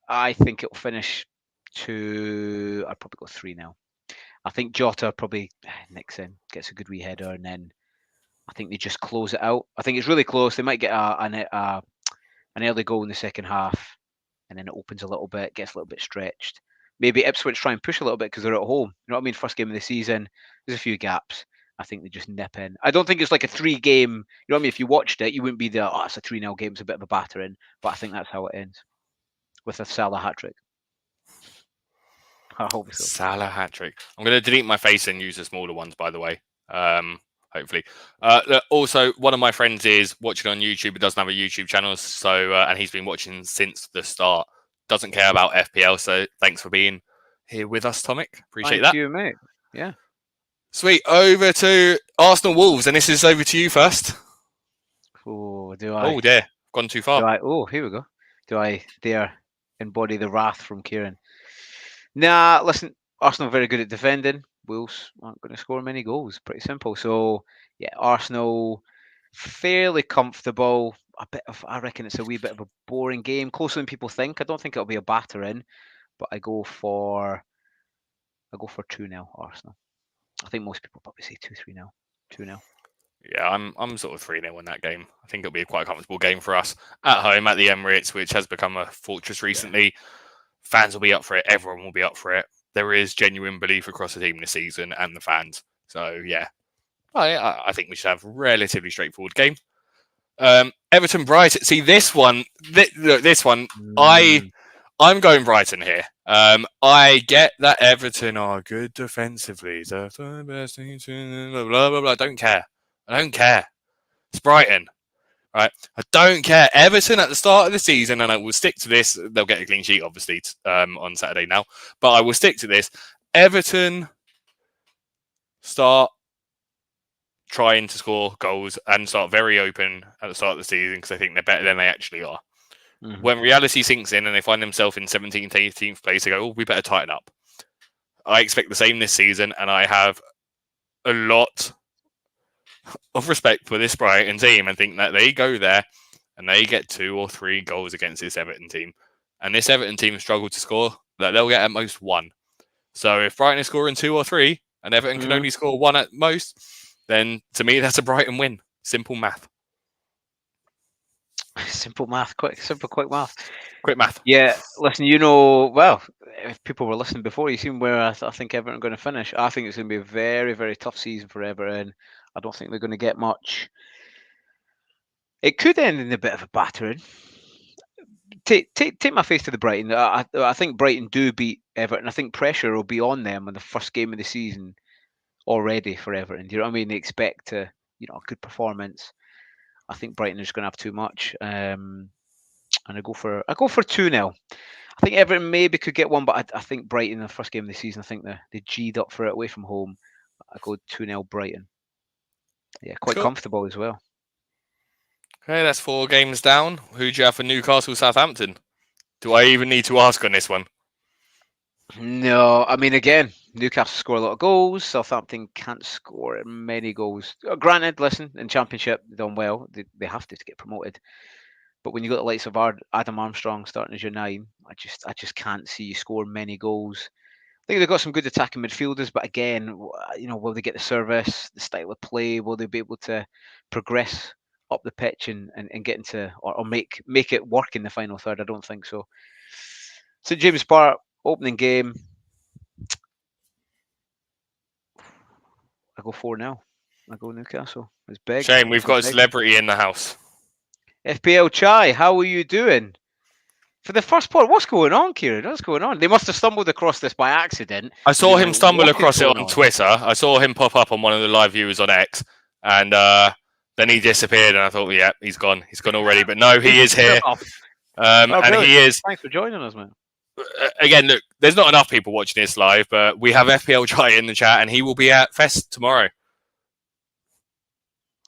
S1: I think it will finish I'd probably go 3-0. I think Jota probably nicks in, gets a good wee header, and then I think they just close it out. I think it's really close. They might get an early goal in the second half, and then it opens a little bit, gets a little bit stretched. Maybe Ipswich try and push a little bit because they're at home. You know what I mean? First game of the season, there's a few gaps. I think they just nip in. I don't think it's like a 3-game. You know what I mean? If you watched it, you wouldn't be there. Oh, it's a 3-0 game. It's a bit of a battering. But I think that's how it ends with a Salah hat trick. I hope so.
S2: Salah hat trick. I'm going to delete my face and use the smaller ones, by the way. Hopefully. Also, one of my friends is watching on YouTube. He doesn't have a YouTube channel, so and he's been watching since the start. Doesn't care about FPL, so thanks for being here with us, Tomic. Appreciate that.
S1: Thank you, mate. Yeah.
S2: Sweet. Over to Arsenal Wolves, and this is over to you first.
S1: Oh, do I?
S2: Oh, dear. Gone too far.
S1: Here we go. Do I dare embody the wrath from Kieran? Nah, listen, Arsenal are very good at defending. Wolves aren't going to score many goals. Pretty simple. So, yeah, Arsenal fairly comfortable. I reckon it's a wee bit of a boring game, closer than people think. I don't think it'll be a battering, but I go for 2-0 Arsenal. I think most people probably say 2-3-0. 2-0.
S2: Yeah, I'm sort of 3-0 in that game. I think it'll be quite a comfortable game for us at home at the Emirates, which has become a fortress recently. Yeah. Fans will be up for it. Everyone will be up for it. There is genuine belief across the team this season and the fans. So yeah, I think we should have a relatively straightforward game. Everton Brighton. See this one. This one. I'm going Brighton here. I get that Everton are good defensively. Blah, blah, blah, blah. I don't care. It's Brighton. Right? I don't care. Everton at the start of the season, and I will stick to this. They'll get a clean sheet, obviously, on Saturday now. But I will stick to this. Everton start trying to score goals and start very open at the start of the season because I think they're better than they actually are. Mm-hmm. When reality sinks in and they find themselves in 17th, 18th place, they go, oh, we better tighten up. I expect the same this season, and I have a lot of respect for this Brighton team and think that they go there and they get 2 or 3 goals against this Everton team. And this Everton team struggle to score, that they'll get at most 1. So if Brighton is scoring 2 or 3 and Everton can only score 1 at most, then to me that's a Brighton win. Simple math.
S1: Simple math, quick math.
S2: Quick math.
S1: Yeah, listen, well, if people were listening before, you seen where I think Everton are going to finish. I think it's going to be a very, very tough season for Everton. I don't think they're going to get much. It could end in a bit of a battering. Take my face to the Brighton. I think Brighton do beat Everton. I think pressure will be on them in the first game of the season already for Everton. Do you know what I mean? They expect a good performance. I think Brighton is going to have too much. And I go for 2-0. I think Everton maybe could get one, but I think Brighton in the first game of the season, I think they G'd up for it away from home. I go 2-0 Brighton. Yeah, quite comfortable as well.
S2: Okay, that's 4 games down. Who do you have for Newcastle, Southampton? Do I even need to ask on this one?
S1: No, I mean, again, Newcastle score a lot of goals. Southampton can't score many goals. Granted, listen, in Championship, they've done well. They have to get promoted. But when you got the likes of Adam Armstrong starting as your 9, I just can't see you score many goals. I think they've got some good attacking midfielders, but again, will they get the service, the style of play? Will they be able to progress up the pitch and get into or make it work in the final third? I don't think so. St James Park opening game. I go 4-0. I go Newcastle. It's big.
S2: Shane, we've got a celebrity in the house.
S1: FPL Chai, how are you doing? For the first part, what's going on, Kieran? What's going on? They must have stumbled across this by accident.
S2: I saw him stumble across it on Twitter. I saw him pop up on one of the live viewers on X, and then he disappeared. And I thought, yeah, he's gone. He's gone already. But no, he is here. And he is.
S1: Thanks for joining us, man.
S2: Again, look, there's not enough people watching this live, but we have FPL Chai in the chat, and he will be at Fest tomorrow.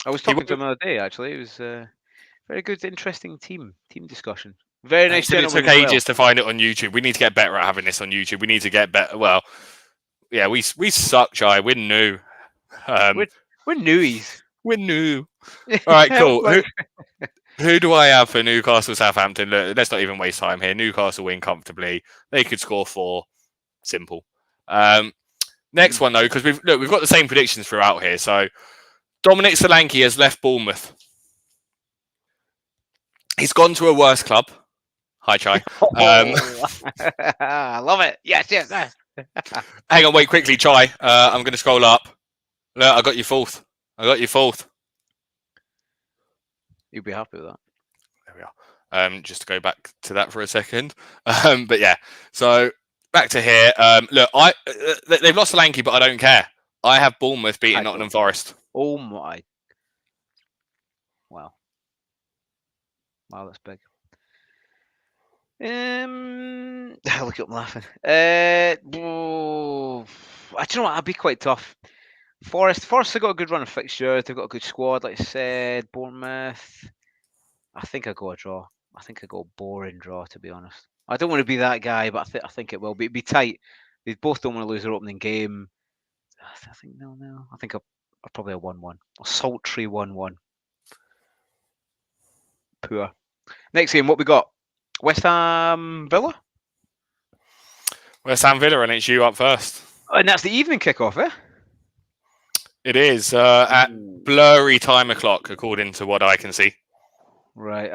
S1: I was talking to him the other day, actually. It was very good, interesting team discussion. Very nice.
S2: It took ages to find it on YouTube. We need to get better at having this on YouTube. We need to get better. Well, yeah, we suck, Chai. We're new.
S1: We're newies.
S2: We're new. All right, cool. Who do I have for Newcastle, Southampton? Look, let's not even waste time here. Newcastle win comfortably. They could score 4. Simple. Next one though, because we've got the same predictions throughout here. So Dominic Solanke has left Bournemouth. He's gone to a worse club. Hi, Chai.
S1: I love it. Yes.
S2: Hang on, wait, quickly, Chai. I'm going to scroll up. Look, I got you 4th.
S1: You'll be happy with that.
S2: There we are. Just to go back to that for a second. But yeah, so back to here. Look, they've lost Solanke, but I don't care. I have Bournemouth beating Nottingham Forest.
S1: Oh my! Wow, that's big. Look at him laughing. I don't know what, I'd be quite tough. Forest have got a good run of fixtures. They've got a good squad, like I said. Bournemouth, I think I go a draw. I think I go a boring draw, to be honest. I don't want to be that guy, but I think it will be. It'd be tight. They both don't want to lose their opening game. I think no. I think I'll probably a 1-1. A sultry 1-1. Poor. Next game, what we got? West Ham Villa?
S2: West Ham Villa, and it's you up first.
S1: And that's the evening kickoff, eh?
S2: It is at blurry time o'clock, according to what I can see.
S1: Right.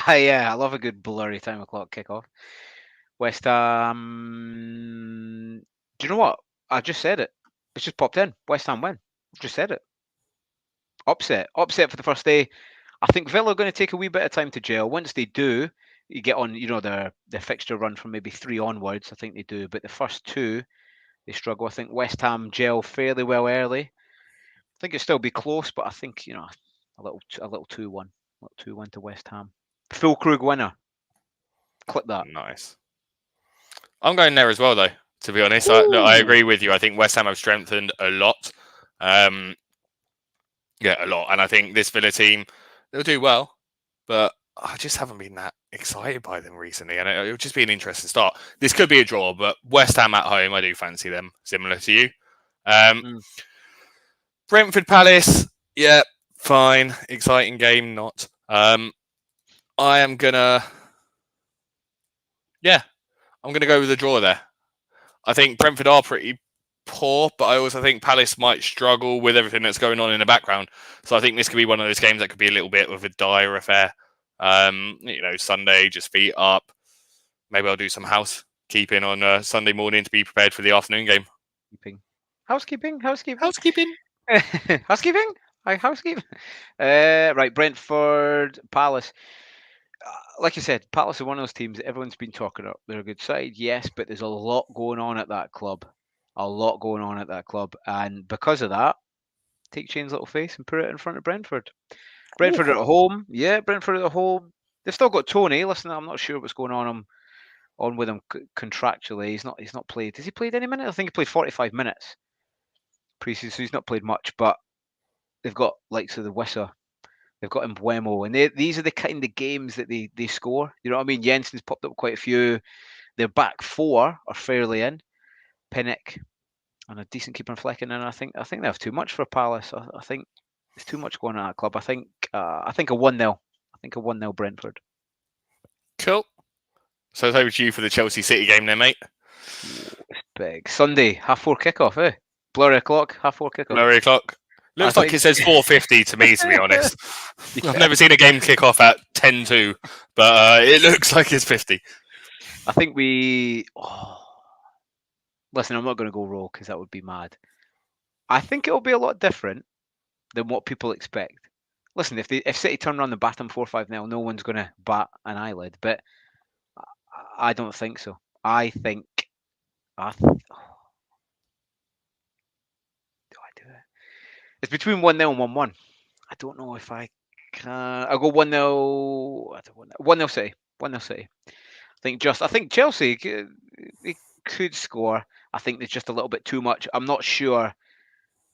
S1: Yeah, I love a good blurry time o'clock kickoff. West Ham. Do you know what? I just said it. It's just popped in. West Ham win. I've just said it. Upset for the first day. I think Villa are going to take a wee bit of time to gel. Once they do, you get on, the fixture run from maybe 3 onwards. I think they do, but the first 2 they struggle. I think West Ham gel fairly well early. I think it'll still be close, but I think a little 2-1, a little 2-1 to West Ham. Full Krug winner. Click that.
S2: Nice. I'm going there as well, though. To be honest, I agree with you. I think West Ham have strengthened a lot. A lot. And I think this Villa team, they'll do well, but I just haven't been that excited by them recently. And it'll just be an interesting start. This could be a draw, but West Ham at home, I do fancy them, similar to you. Brentford Palace, yeah, fine. Exciting game, not. I am going to... Yeah, I'm going to go with a draw there. I think Brentford are pretty poor, but I also think Palace might struggle with everything that's going on in the background. So I think this could be one of those games that could be a little bit of a dire affair. Sunday, just feet up. Maybe I'll do some housekeeping on Sunday morning to be prepared for the afternoon game.
S1: Housekeeping.
S2: Housekeeping.
S1: Right, Brentford, Palace. Like you said, Palace are one of those teams that everyone's been talking about. They're a good side, yes, but there's a lot going on at that club. And because of that, take Shane's little face and put it in front of Brentford. Brentford at home. Yeah, Brentford at home. They've still got Tony. Listen, I'm not sure what's going on with him contractually. He's not played. Has he played any minutes? I think he played 45 minutes pre-season, so he's not played much. But they've got likes of the Wissa. They've got Mbuemo, and these are the kind of games that they score. You know what I mean? Jensen's popped up quite a few. Their back 4 are fairly in. Pinnock and a decent keeper in Flecken, and I think they have too much for Palace. I think there's too much going on at that club. I think a 1-0. I think a 1-0 Brentford.
S2: Cool. So it's over to you for the Chelsea City game then, mate.
S1: It's big. Sunday, 4:30 kickoff, eh? Blurry o'clock, 4:30 kickoff.
S2: Blurry o'clock. Looks like it says 4:50 to me, to be honest. I've never seen a game kick off at 10-2, but it looks like it's 50.
S1: I think listen, I'm not going to go raw because that would be mad. I think it'll be a lot different than what people expect. Listen, if City turn around the bat them 4-5-0, no one's going to bat an eyelid, but I don't think so. I think... do I do it? It's between 1-0 and 1-1. I don't know if I can. I'll go 1-0. 1-0 City. 1-0 City. I think Chelsea they could score. I think there's just a little bit too much. I'm not sure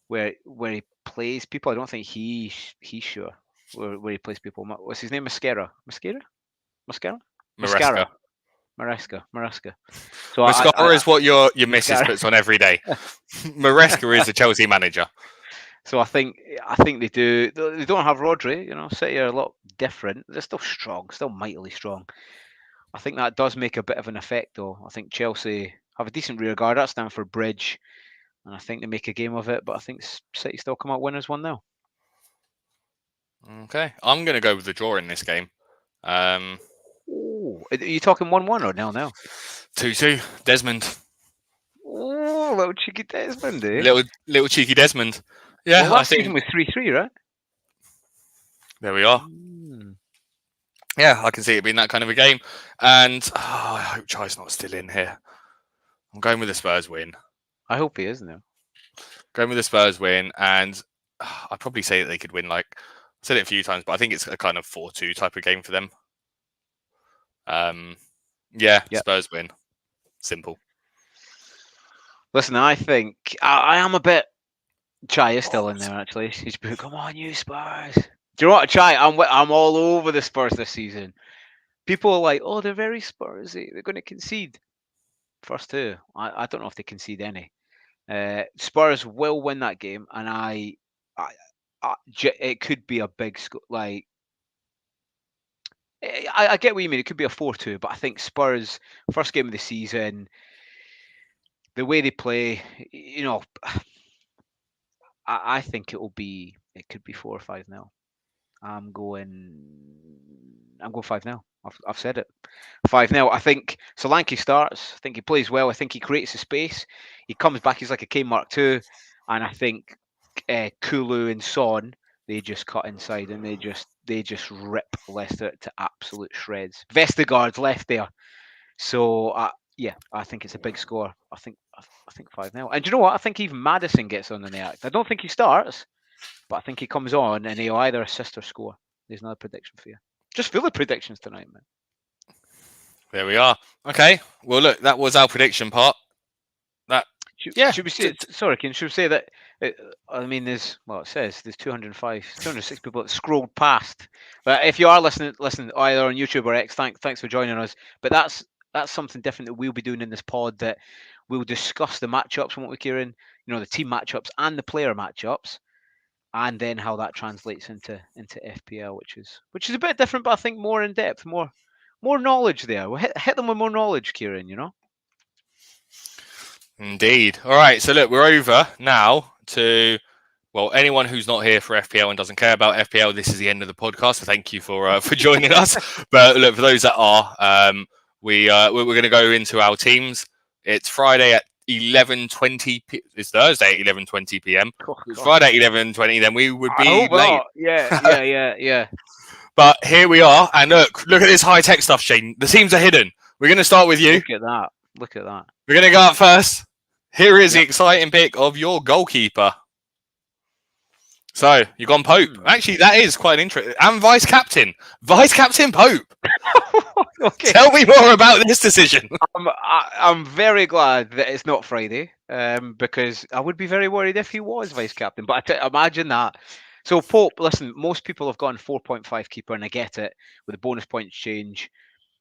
S1: where he plays people. I don't think he's sure where he plays people. What's his name? Maresca. So
S2: Mascara is what your missus puts on every day. Maresca is the Chelsea manager.
S1: So I think they do. They don't have Rodri. City are a lot different. They're still strong, still mightily strong. I think that does make a bit of an effect, though. I think Chelsea have a decent rear guard at Stamford Bridge, and I think they make a game of it. But I think City still come out winners 1-0.
S2: Okay, I'm going to go with the draw in this game.
S1: Are you talking 1-1 or 0-0?
S2: 2-2. Desmond.
S1: Oh, little cheeky Desmond, eh?
S2: Little cheeky Desmond. Yeah,
S1: well, last season was 3-3, right?
S2: There we are. Yeah, I can see it being that kind of a game. And I hope Chai's not still in here. I'm going with the Spurs win.
S1: I hope he is now.
S2: Going with the Spurs win, and I'd probably say that they could win. I've said it a few times, but I think it's a kind of 4-2 type of game for them. Spurs win. Simple.
S1: Listen, I think I am a bit... Chai is still in there, actually. He's been, come on, you Spurs. Do you know what, Chai? I'm all over the Spurs this season. People are like, oh, they're very Spursy. They're going to concede. First 2. I don't know if they concede any. Spurs will win that game, and it could be a big score. I get what you mean. It could be a 4-2, but I think Spurs, first game of the season, the way they play, I think it could be 4 or 5-0. I'm going 5-0. I've said it. 5-0. I think Solanke starts. I think he plays well. I think he creates a space. He comes back. He's like a Kane Mark II. And I think Kulu and Son, they just cut inside and they just they just rip Leicester to absolute shreds. Vestergaard's left there, so yeah, I think it's a big score. I think 5-0. And do you know what? I think even Maddison gets on in the act. I don't think he starts, but I think he comes on and he'll either assist or score. There's another prediction for you. Just full of predictions tonight, man.
S2: There we are. Okay. Well, look, that was our prediction part.
S1: Should we say? Sorry, Ken. Should we say that? I mean, it says there's 206 people that scrolled past. But if you are listening either on YouTube or X, thanks for joining us. But that's something different that we'll be doing in this pod. That we'll discuss the matchups, won't we, Kieran? You know, the team matchups and the player matchups, and then how that translates into FPL, which is a bit different, but I think more in depth, more knowledge there. We'll hit them with more knowledge, Kieran. You know.
S2: Indeed. All right. So look, we're over now to, well, anyone who's not here for FPL and doesn't care about FPL, this is the end of the podcast. So thank you for joining us. But look, for those that are, we're going to go into our teams. It's Friday at 11:20. It's Thursday at 11:20 p.m. It's Friday at 11:20. Then we would be late.
S1: Yeah.
S2: But here we are, and look at this high tech stuff, Shane. The teams are hidden. We're going to start with you.
S1: Look at that.
S2: We're going to go up first. Here is the exciting pick of your goalkeeper. So, you've gone Pope. Actually, that is quite interesting. And Vice Captain Pope. Okay. Tell me more about this decision.
S1: I'm very glad that it's not Friday, because I would be very worried if he was Vice Captain. But imagine that. So, Pope, listen, most people have gone 4.5 keeper, and I get it. With the bonus points change,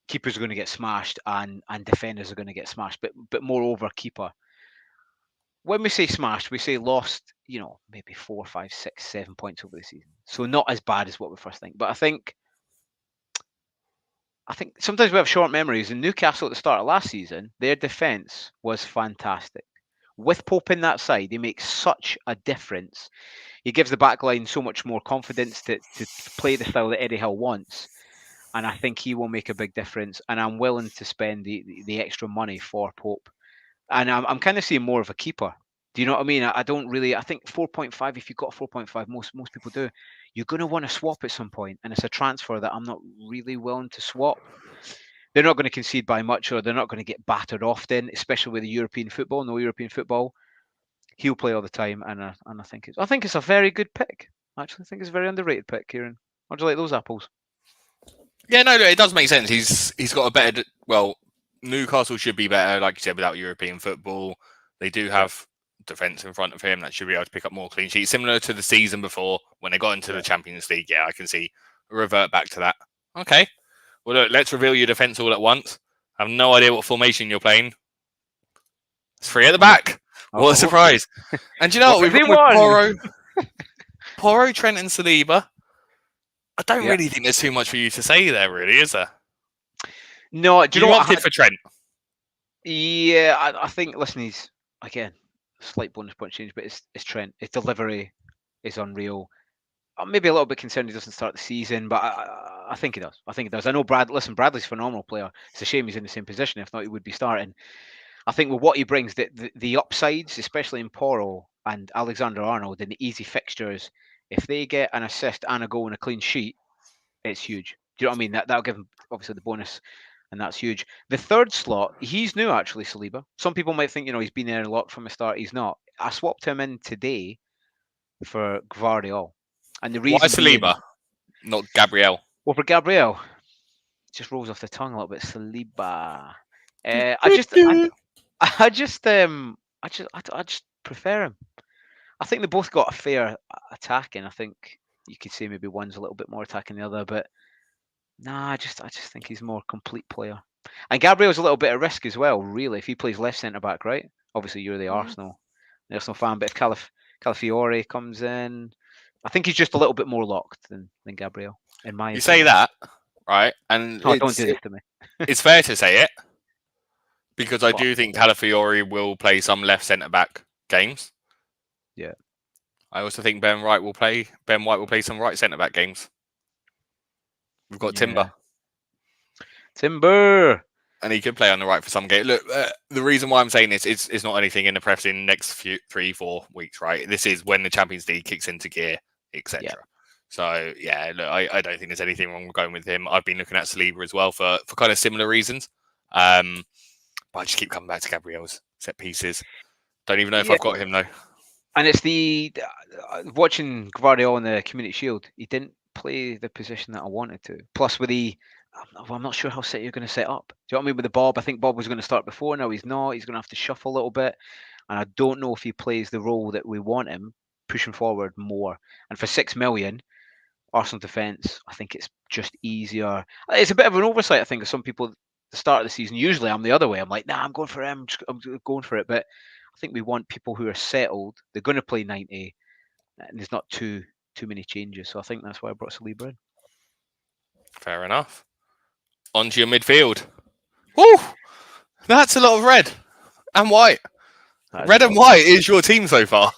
S1: keepers are going to get smashed and defenders are going to get smashed. But moreover, keeper. When we say smashed, we say lost, maybe 4, 5, 6, 7 points over the season. So not as bad as what we first think. But I think sometimes we have short memories. In Newcastle at the start of last season, their defence was fantastic. With Pope in that side, he makes such a difference. He gives the back line so much more confidence to play the style that Eddie Howe wants. And I think he will make a big difference. And I'm willing to spend the extra money for Pope. And I'm kind of seeing more of a keeper. Do you know what I mean? I don't really. I think 4.5. If you've got 4.5, most people do. You're going to want to swap at some point, and it's a transfer that I'm not really willing to swap. They're not going to concede by much, or they're not going to get battered often, especially with the European football. No European football. He'll play all the time, and I think it's a very good pick. Actually, I think it's a very underrated pick, Kieran. How do you like those apples?
S2: Yeah, no, it does make sense. He's got a better. Well, Newcastle should be better, like you said, without European football. They do have defence in front of him that should be able to pick up more clean sheets, similar to the season before when they got into the Champions League. Yeah, I can see revert back to that. Okay. Well, look, let's reveal your defence all at once. I have no idea what formation you're playing. It's 3 at the back. What a surprise. And do you know what? We've got Porro, Trent and Saliba. I don't really think there's too much for you to say there, really, is there?
S1: No, do you know what
S2: opted for Trent?
S1: Yeah, I think, listen, he's, again, slight bonus point change, but it's Trent. His delivery is unreal. I'm maybe a little bit concerned he doesn't start the season, but I think he does. I know Bradley's a phenomenal player. It's a shame he's in the same position. If not, he would be starting. I think with what he brings, the upsides, especially in Porro and Alexander-Arnold, and the easy fixtures, if they get an assist and a goal and a clean sheet, it's huge. Do you know what I mean? That'll give him, obviously, the bonus, and that's huge. The third slot, he's new, actually, Saliba. Some people might think, he's been there a lot from the start. He's not. I swapped him in today for Gvardiol. And the reason
S2: why Saliba, not Gabriel?
S1: Well, for Gabriel, it just rolls off the tongue a little bit. Saliba. I just prefer him. I think they both got a fair attacking. I think you could say maybe one's a little bit more attacking than the other, but nah, I just think he's a more complete player. And Gabriel's a little bit at risk as well, really, if he plays left centre back, right? Obviously, you're the Arsenal fan, but if Calafiore comes in, I think he's just a little bit more locked than Gabriel. In my opinion.
S2: Say that, right? And
S1: don't do this to me.
S2: It's fair to say it, because I do think Calafiore will play some left centre back games.
S1: Yeah.
S2: I also think Ben White will play some right centre back games. We've got Timber, and he could play on the right for some game. Look, the reason why I'm saying this is not anything in the press in the next 3-4 weeks, right? This is when the Champions League kicks into gear, etc. Yeah. So yeah, look, I don't think there's anything wrong with going with him. I've been looking at Saliba as well for kind of similar reasons. But I just keep coming back to Gabriel's set pieces. Don't even know if
S1: Yeah,
S2: I've got him though.
S1: and it's watching Guardiola in the Community Shield. He didn't play the position that I wanted to. Plus, with I'm not sure how City are going to set up. Do you know what I mean? With the Bob, I think Bob was going to start before. Now he's not. He's going to have to shuffle a little bit, and I don't know if he plays the role that we want him, pushing forward more. And for 6 million, Arsenal defence, I think it's just easier. It's a bit of an oversight, I think, of some people at the start of the season. Usually I'm the other way. I'm like, nah, I'm going for him. I'm going for it. But I think we want people who are settled. They're going to play 90, and there's not too many changes. So I think that's why I brought Saliba in.
S2: Fair enough. On to your midfield. Woo! That's a lot of red and white. Red and white is your team so far.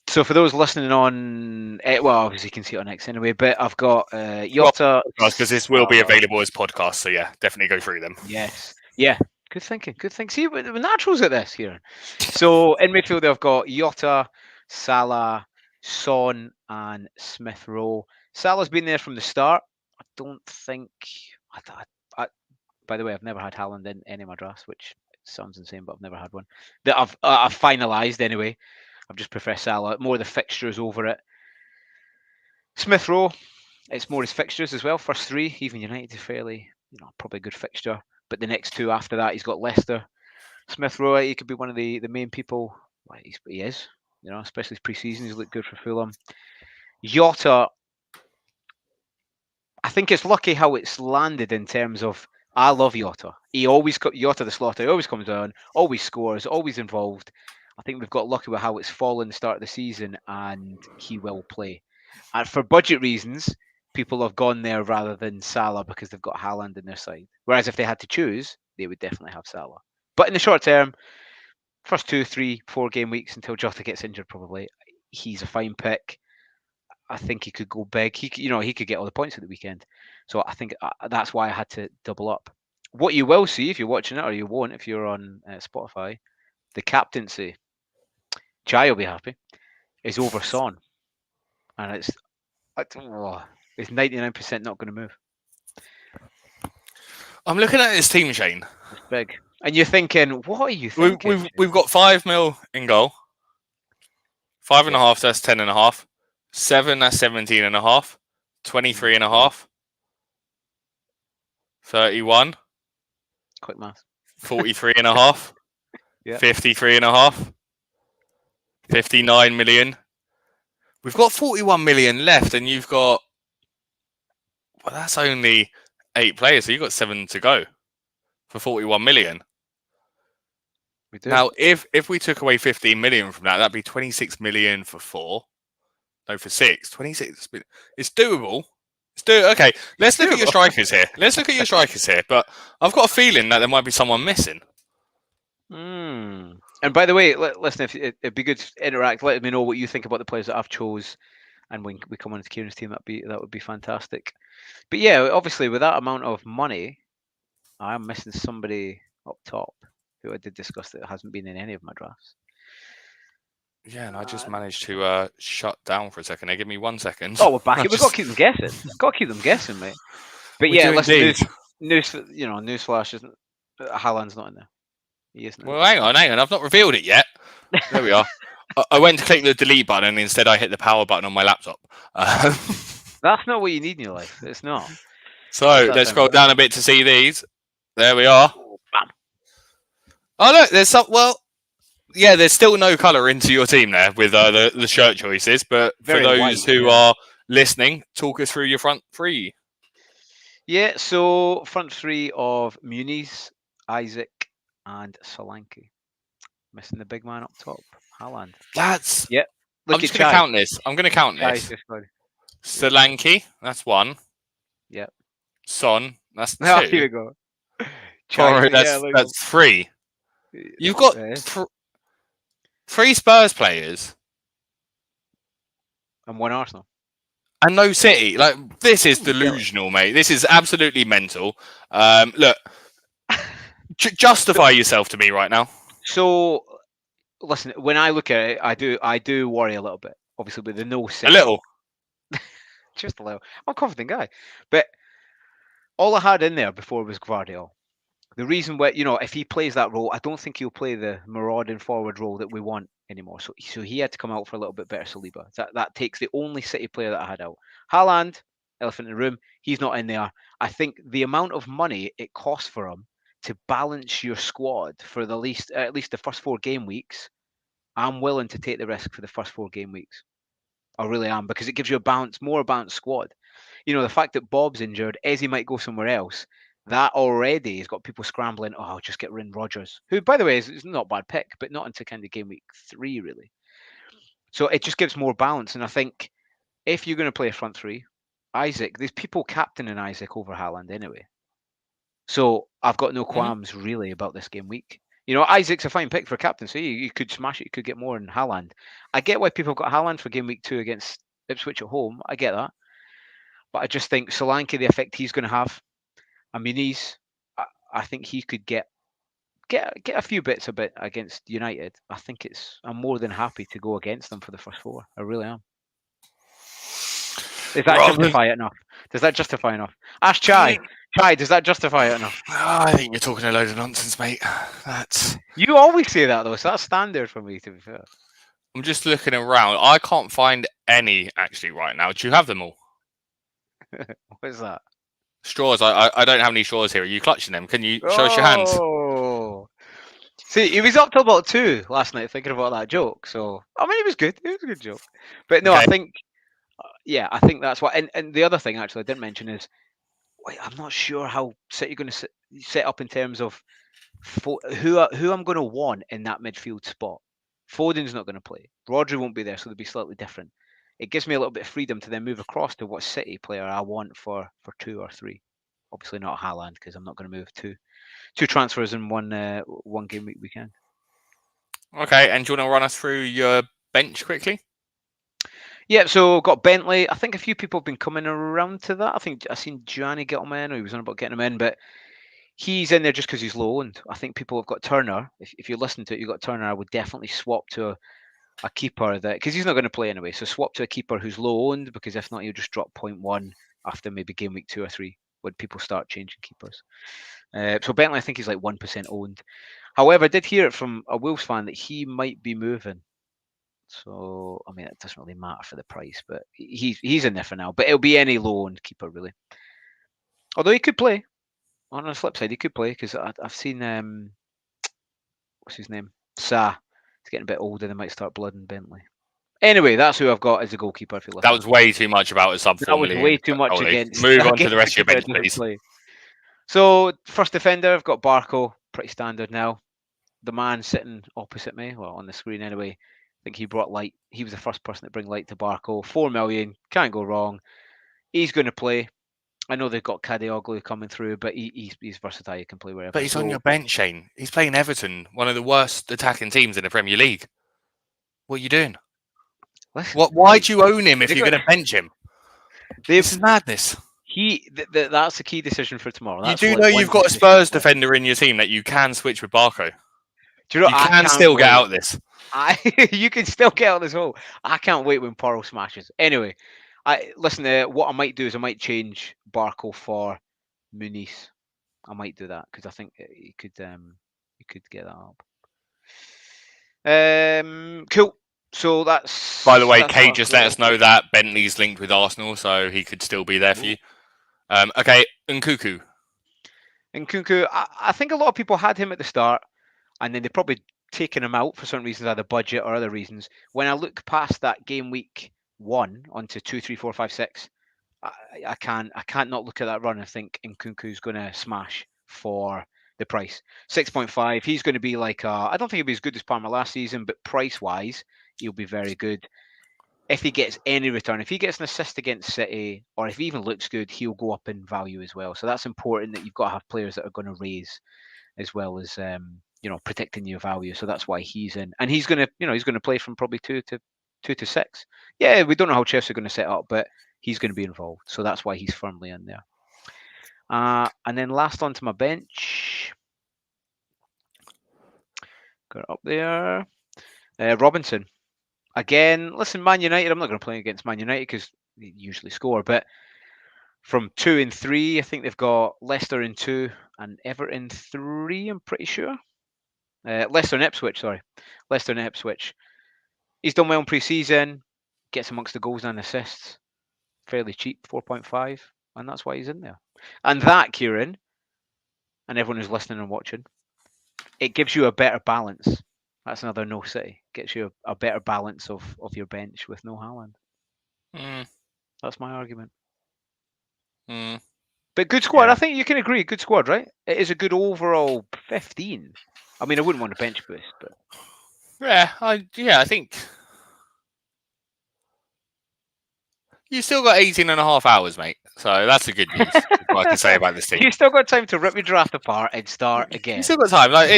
S1: So for those listening on, well, obviously you can see it on X anyway, but I've got Jota.
S2: Because this will be available as podcast, so yeah, definitely go through them.
S1: Yes. Yeah. Good thinking. Good thinking. See, we're naturals at this here. So in midfield, I've got Jota, Salah, Son, and Smith Rowe. Salah's been there from the start. I don't think. By the way, I've never had Haaland in any of my drafts, which sounds insane, but I've never had one that I've finalised anyway. I've just prefer Salah. More the fixtures over it. Smith Rowe, it's more his fixtures as well. First 3, even United is fairly, probably a good fixture. But the next 2 after that, he's got Leicester. Smith Rowe, he could be one of the main people. Well, he is, especially pre-season. He's looked good for Fulham. Jota, I think it's lucky how it's landed in terms of I love Jota. Jota the Slaughter. He always comes down, always scores, always involved. I think we've got lucky with how it's fallen the start of the season, and he will play. And for budget reasons, people have gone there rather than Salah because they've got Haaland in their side. Whereas if they had to choose, they would definitely have Salah. But in the short term, first 2, 3, 4 game weeks until Jota gets injured, probably he's a fine pick. I think he could go big. He could get all the points at the weekend. So I think that's why I had to double up. What you will see if you're watching it, or you won't if you're on Spotify, the captaincy, Jai will be happy, is over Son. And it's 99% not going to move.
S2: I'm looking at his team, Shane.
S1: It's big. And you're thinking, what are you thinking?
S2: We've got 5 mil in goal. 5.5, that's 10.5. 7, that's 17.5. 23.5. 31.
S1: Quick math.
S2: 43.5. 53.5. 59 million. We've got 41 million left, and you've got. Well, that's only 8 players, so you've got 7 to go for 41 million.
S1: We do.
S2: Now, if we took away 15 million from that, that'd be 26 million for 4. No, for 6. 26. It's doable. Okay, let's look at your strikers here. But I've got a feeling that there might be someone missing.
S1: And by the way, listen, if it'd be good to interact. Let me know what you think about the players that I've chose, and when we come on to Kieran's team, that would be fantastic. But yeah, obviously with that amount of money, I'm missing somebody up top who I did discuss that hasn't been in any of my drafts.
S2: Yeah, and I just managed to shut down for a second. Give me 1 second.
S1: Oh, we're back. We've got to keep them guessing. Mate. But yeah, listen, newsflash isn't Haaland's not in there. He isn't.
S2: Well, hang on. I've not revealed it yet. There we are. I went to click the delete button, and instead I hit the power button on my laptop.
S1: That's not what you need in your life. It's not.
S2: So let's scroll down a bit to see these. There we are. Bam. Oh look, there's some. Well, yeah, there's still no colour into your team there with the shirt choices. But for those who are listening, talk us through your front 3.
S1: Yeah, so front 3 of Muniz, Isaac, and Solanke. Missing the big man up top, Haaland.
S2: That's
S1: yeah.
S2: I'm just going to count this. Solanke, that's 1.
S1: Yep.
S2: Son, that's 2.
S1: Oh, here we go.
S2: That's 3. You've got 3 Spurs players
S1: and 1 Arsenal.
S2: And no City. Like, this is delusional, mate. This is absolutely mental. Look, justify yourself to me right now.
S1: So, listen, when I look at it, I do worry a little bit. Obviously, with the no City.
S2: A little.
S1: just a little. I'm a confident guy, but all I had in there before was Gvardiol. The reason why, if he plays that role, I don't think he'll play the marauding forward role that we want anymore. So he had to come out for a little bit better. Saliba. That takes the only City player that I had out. Haaland, elephant in the room. He's not in there. I think the amount of money it costs for him to balance your squad for at least the first 4 game weeks, I'm willing to take the risk for the first 4 game weeks. I really am, because it gives you more balanced squad. The fact that Bob's injured, Ezzy might go somewhere else. That already has got people scrambling. Oh, I'll just get rid of Rodgers, who, by the way, is not a bad pick, but not into kind of game week 3 really. So it just gives more balance. And I think if you're going to play a front 3, Isaac, there's people captaining Isaac over Haaland anyway. So I've got no qualms really about this game week. Isaac's a fine pick for captaincy. You could smash it. You could get more in Haaland. I get why people got Haaland for game week 2 against Ipswich at home. I get that. But I just think Solanke, the effect he's going to have, Muniz, I think he could get a few bits a bit against United. I'm more than happy to go against them for the first 4. I really am. Does that justify it enough? Does that justify enough? Ask Chai. Chai, does that justify it enough?
S2: I think you're talking a load of nonsense, mate.
S1: You always say that, though, so that's standard for me, to be fair.
S2: I'm just looking around. I can't find any actually right now. Do you have them all?
S1: What is that?
S2: Straws. I don't have any straws here. Are you clutching them? Can you show us your hands?
S1: Oh. See, he was up till about 2 last night thinking about that joke. So, I mean, it was good. It was a good joke. But no, okay. I think that's what. And the other thing, actually, I didn't mention is, I'm not sure how City are going to set up in terms of who I'm going to want in that midfield spot. Foden's not going to play. Rodri won't be there, so they'll be slightly different. It gives me a little bit of freedom to then move across to what City player I want for 2 or 3. Obviously not Haaland, because I'm not going to move two transfers in one game week weekend.
S2: Okay, and do you want to run us through your bench quickly?
S1: Yeah, so got Bentley. I think a few people have been coming around to that. I think I've seen Gianni get him in, or he was on about getting him in, but he's in there just because he's low owned. I think people have got Turner. If you listen to it, you've got Turner. I would definitely swap to a keeper because he's not going to play anyway. So swap to a keeper who's low owned, because if not, he'll just drop 0.1 after maybe game week 2 or 3 when people start changing keepers. So Bentley, I think he's like 1% owned. However, I did hear it from a Wolves fan that he might be moving. So, I mean, it doesn't really matter for the price, but he's in there for now. But it'll be any low-owned keeper, really. Although he could play. On the flip side, he could play, because I've seen, what's his name? Sa. He's getting a bit older. They might start blooding Bentley. Anyway, that's who I've got as a goalkeeper. If you
S2: that was way too much about a sub.
S1: That was way too much against.
S2: Move on to the rest of your bench, please.
S1: Play. So, first defender, I've got Barco. Pretty standard now. The man sitting opposite me, well, on the screen anyway, I think he brought light. He was the first person to bring light to Barco. 4 million, can't go wrong. He's going to play. I know they've got Kadioglu coming through, but he's versatile. He can play wherever.
S2: But he's on your bench, Shane. He's playing Everton, one of the worst attacking teams in the Premier League. What are you doing?
S1: Listen,
S2: why do you own him if you're going to bench him? This is madness.
S1: That's a key decision for tomorrow.
S2: That's you do know you've got a Spurs defender in your team that you can switch with Barco.
S1: Do you know,
S2: you can still get out of this.
S1: You can still get out of this hole. I can't wait when Porro smashes. Anyway, what I might do is I might change Barco for Muniz. I might do that because I think he could get that up. Cool. So that's.
S2: By the way, Kate just let us know that Bentley's linked with Arsenal, so he could still be there for you. Okay, Nkunku.
S1: I think a lot of people had him at the start, and then they probably taken him out for certain reasons, either budget or other reasons. When I look past that game week 1 onto 2, 3, 4, 5, 6, I can't not look at that run and think Nkunku's going to smash for the price. 6.5. He's going to be like I don't think he'll be as good as Palmer last season, but price wise, he'll be very good. If he gets any return, if he gets an assist against City, or if he even looks good, he'll go up in value as well. So that's important, that you've got to have players that are going to raise, as well as protecting your value. So that's why he's in, and he's going to play from probably 2 to 6. Yeah, we don't know how Chelsea are going to set up, but he's going to be involved. So that's why he's firmly in there. And then last onto my bench, got it up there. Robinson. Again, listen, Man United, I'm not going to play against Man United because they usually score. But from 2 and 3, I think they've got Leicester in 2 and Everton 3. I'm pretty sure. Leicester and Ipswich, sorry, Leicester and Ipswich. He's done well in pre-season. Gets amongst the goals and assists. Fairly cheap, 4.5, and that's why he's in there. And that, Kieran, and everyone who's listening and watching, it gives you a better balance. That's another no City. Gets you a better balance of your bench with no Haaland. That's my argument. But good squad.
S2: Yeah.
S1: I think you can agree. Good squad, right? It is a good overall 15. I mean, I wouldn't want a bench boost, but
S2: Yeah, I think you still got 18 and a half hours, mate. So that's the good news. What I can say about this team.
S1: You still got time to rip your draft apart and start again.
S2: You still got time. Like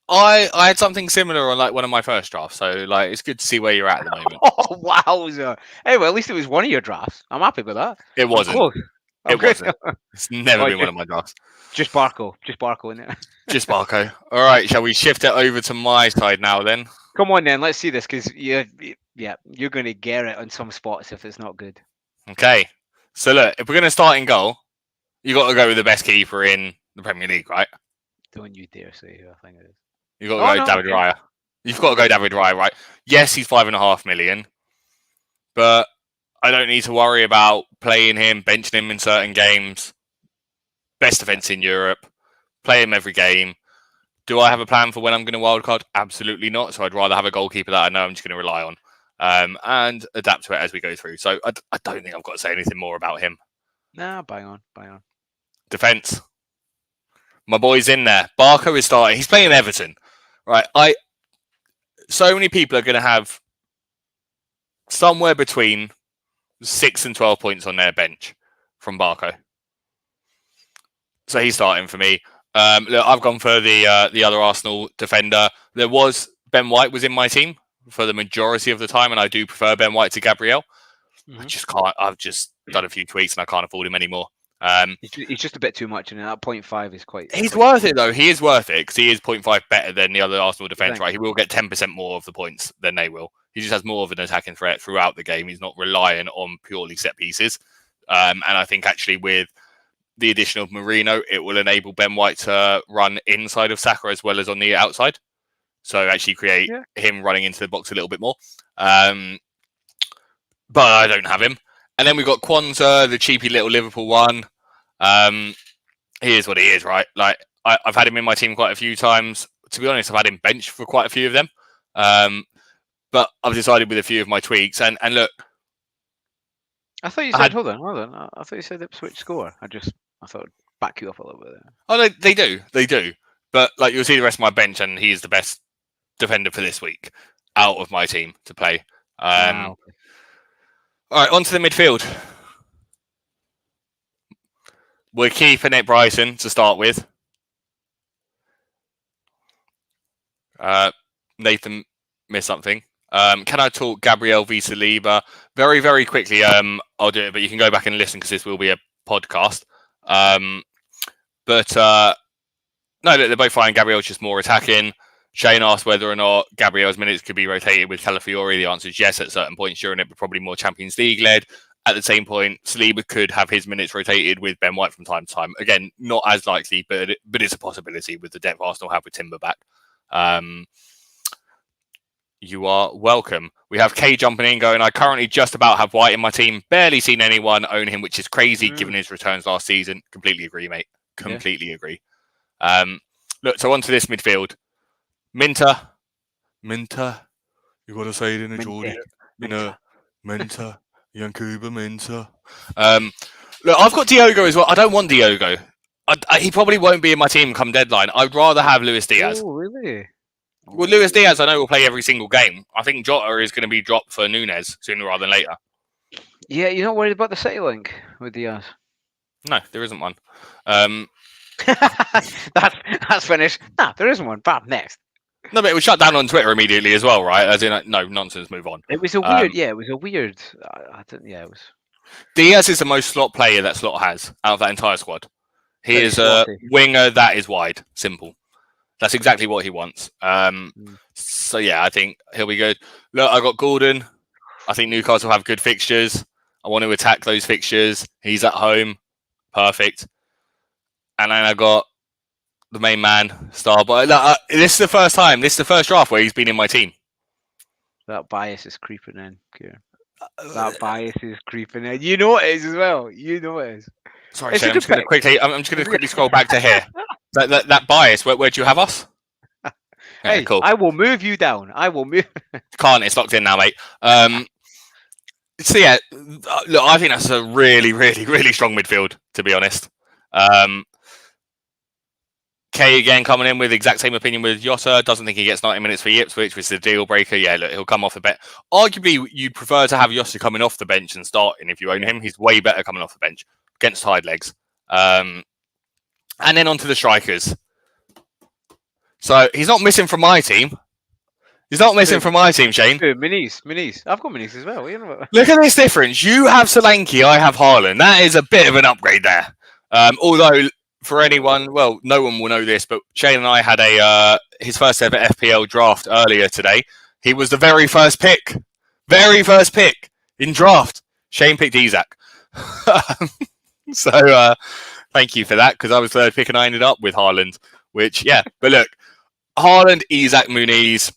S2: I had something similar on like one of my first drafts. So like it's good to see where you're at the moment.
S1: Oh wowza! Hey, well, at least it was one of your drafts. I'm happy with that.
S2: It wasn't. It wasn't. It's never been one of my drafts.
S1: Just Barco in there.
S2: Just Barco. All right, shall we shift it over to my side now then?
S1: Come on then, let's see this because you're going to get it on some spots if it's not good.
S2: Okay. So look, if we're going to start in goal, you got to go with the best keeper in the Premier League, right?
S1: Don't you dare say who I think it is.
S2: You got to go David Raya. You've got to go David Raya, right? Yes, he's 5.5 million, but I don't need to worry about playing him, benching him in certain games. Best defense in Europe. Play him every game. Do I have a plan for when I'm going to wildcard? Absolutely not. So I'd rather have a goalkeeper that I know I'm just going to rely on and adapt to it as we go through. So I don't think I've got to say anything more about him.
S1: Nah, bang on.
S2: Defense. My boy's in there. Barco is starting. He's playing Everton. Right. So many people are going to have somewhere between 6 and 12 points on their bench from Barco. So he's starting for me. Look, I've gone for the other Arsenal defender. Ben White was in my team for the majority of the time, and I do prefer Ben White to Gabriel. I just can't. I've just done a few tweaks, and I can't afford him anymore.
S1: He's just a bit too much, and that 0.5 is quite.
S2: He's worth it though. He is worth it because he is 0.5 better than the other Arsenal defence. Right, he will get 10% more of the points than they will. He just has more of an attacking threat throughout the game. He's not relying on purely set pieces, and I think actually with the addition of Marino, it will enable Ben White to run inside of Saka as well as on the outside. So actually create him running into the box a little bit more. But I don't have him. And then we've got Kwanzaa, the cheapy little Liverpool one. He is what he is, right? Like I've had him in my team quite a few times. To be honest, I've had him benched for quite a few of them. But I've decided with a few of my tweaks. And look,
S1: I thought you said hold on. I thought you said Ipswich score. I thought I'd back you up a little bit there.
S2: Oh, they do. But like you'll see the rest of my bench, and he is the best defender for this week out of my team to play.
S1: Okay.
S2: All right, on to the midfield. We're keeping it Bryson to start with. Nathan missed something. Can I talk Gabriel v Saliba? Very, very quickly. I'll do it, but you can go back and listen because this will be a podcast. But no, they're both fine. Gabriel's just more attacking. Shane asked whether or not Gabriel's minutes could be rotated with Calafiori. The answer is yes at certain points during it, but probably more Champions League led. At the same point, Saliba could have his minutes rotated with Ben White from time to time. Again, not as likely, but it's a possibility with the depth Arsenal have with Timber back. You are welcome. We have Kay jumping in going, I currently just about have White in my team. Barely seen anyone own him, which is crazy given his returns last season. Completely agree, mate. Completely agree. Look, so on to this midfield. Minter. You got to say it in a Geordie. Minter. Yankuba Minter. Look, I've got Diogo as well. I don't want Diogo. He probably won't be in my team come deadline. I'd rather have Luis Diaz.
S1: Oh, really?
S2: Well, Luis Diaz, I know will play every single game. I think Jota is going to be dropped for Nunes sooner rather than later.
S1: Yeah, you're not worried about the City link with Diaz?
S2: No, there isn't one.
S1: That's finished. No, there isn't one. Bam, next.
S2: No, but it was shut down on Twitter immediately as well, right? As in, no, nonsense, move on.
S1: It was a weird, it was a weird. It was.
S2: Diaz is the most slot player that Slot has out of that entire squad. He is a winger that is wide, simple. That's exactly what he wants. So yeah, I think he'll be good. Look, I got Gordon. I think Newcastle have good fixtures. I want to attack those fixtures. He's at home. Perfect. And then I got the main man, Star. But this is the first time. This is the first draft where he's been in my team.
S1: That bias is creeping in, Kieran. That bias is creeping in. You know it is as well. You know it is.
S2: Sorry, Shane, I'm just going to quickly scroll back to here. That bias. Where do you have us?
S1: Hey, cool. I will move you down. I will move.
S2: Can't. It's locked in now, mate. So yeah, look, I think that's a really, really, really strong midfield, to be honest. Kay again coming in with the exact same opinion with Jota. Doesn't think he gets 90 minutes for Ipswich, which is a deal breaker. Yeah, look, he'll come off the bench. Arguably, you'd prefer to have Jota coming off the bench and starting if you own him. He's way better coming off the bench against tired legs. And then onto the strikers. So he's not missing from my team. He's not missing from my team, Shane.
S1: Minis. I've got Minis as well. You know.
S2: Look at this difference. You have Solanke, I have Haaland. That is a bit of an upgrade there. Although, for anyone, well, no one will know this, but Shane and I had his first ever FPL draft earlier today. He was the very first pick. Very first pick in draft. Shane picked Isak. So, thank you for that, because I was third pick and I ended up with Haaland. Which, yeah. But look, Haaland, Isak, Muniz,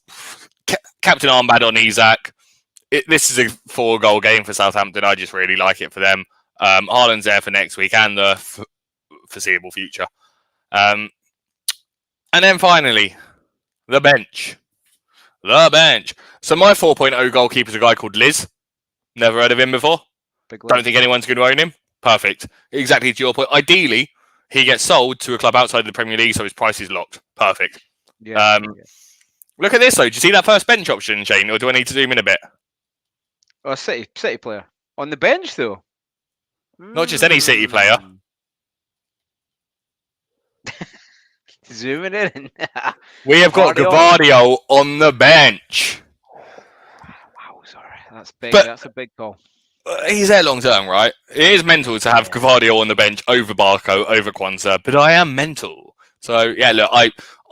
S2: Captain Armbad on Isak. This is a 4-goal game for Southampton. I just really like it for them. Haaland's there for next week and the foreseeable future. And then finally, the bench. The bench. So my 4.0 goalkeeper is a guy called Liz. Never heard of him before. Don't think anyone's going to own him. Perfect. Exactly to your point. Ideally, he gets sold to a club outside of the Premier League, so his price is locked. Perfect. Yeah. Look at this, though. Do you see that first bench option, Shane, or do I need to zoom in a bit?
S1: Oh, City player. On the bench, though?
S2: Not just any City player.
S1: Zooming in.
S2: We have got Gavardio on the bench.
S1: Wow, sorry. That's big. That's a big call.
S2: He's there long term, right? It is mental to have Gavardio on the bench over Barco, over Kwanzaa, but I am mental. So, yeah, look,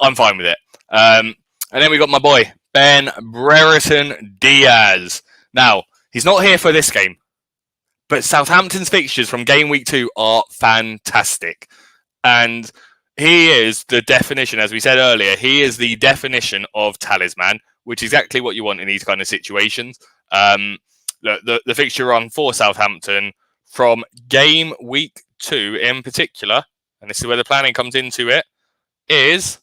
S2: I'm fine with it. And then we got my boy, Ben Brereton Diaz. Now, he's not here for this game, but Southampton's fixtures from game week 2 are fantastic. And he is the definition, as we said earlier, he is the definition of talisman, which is exactly what you want in these kind of situations. Look, the fixture run for Southampton from game week 2 in particular, and this is where the planning comes into it, is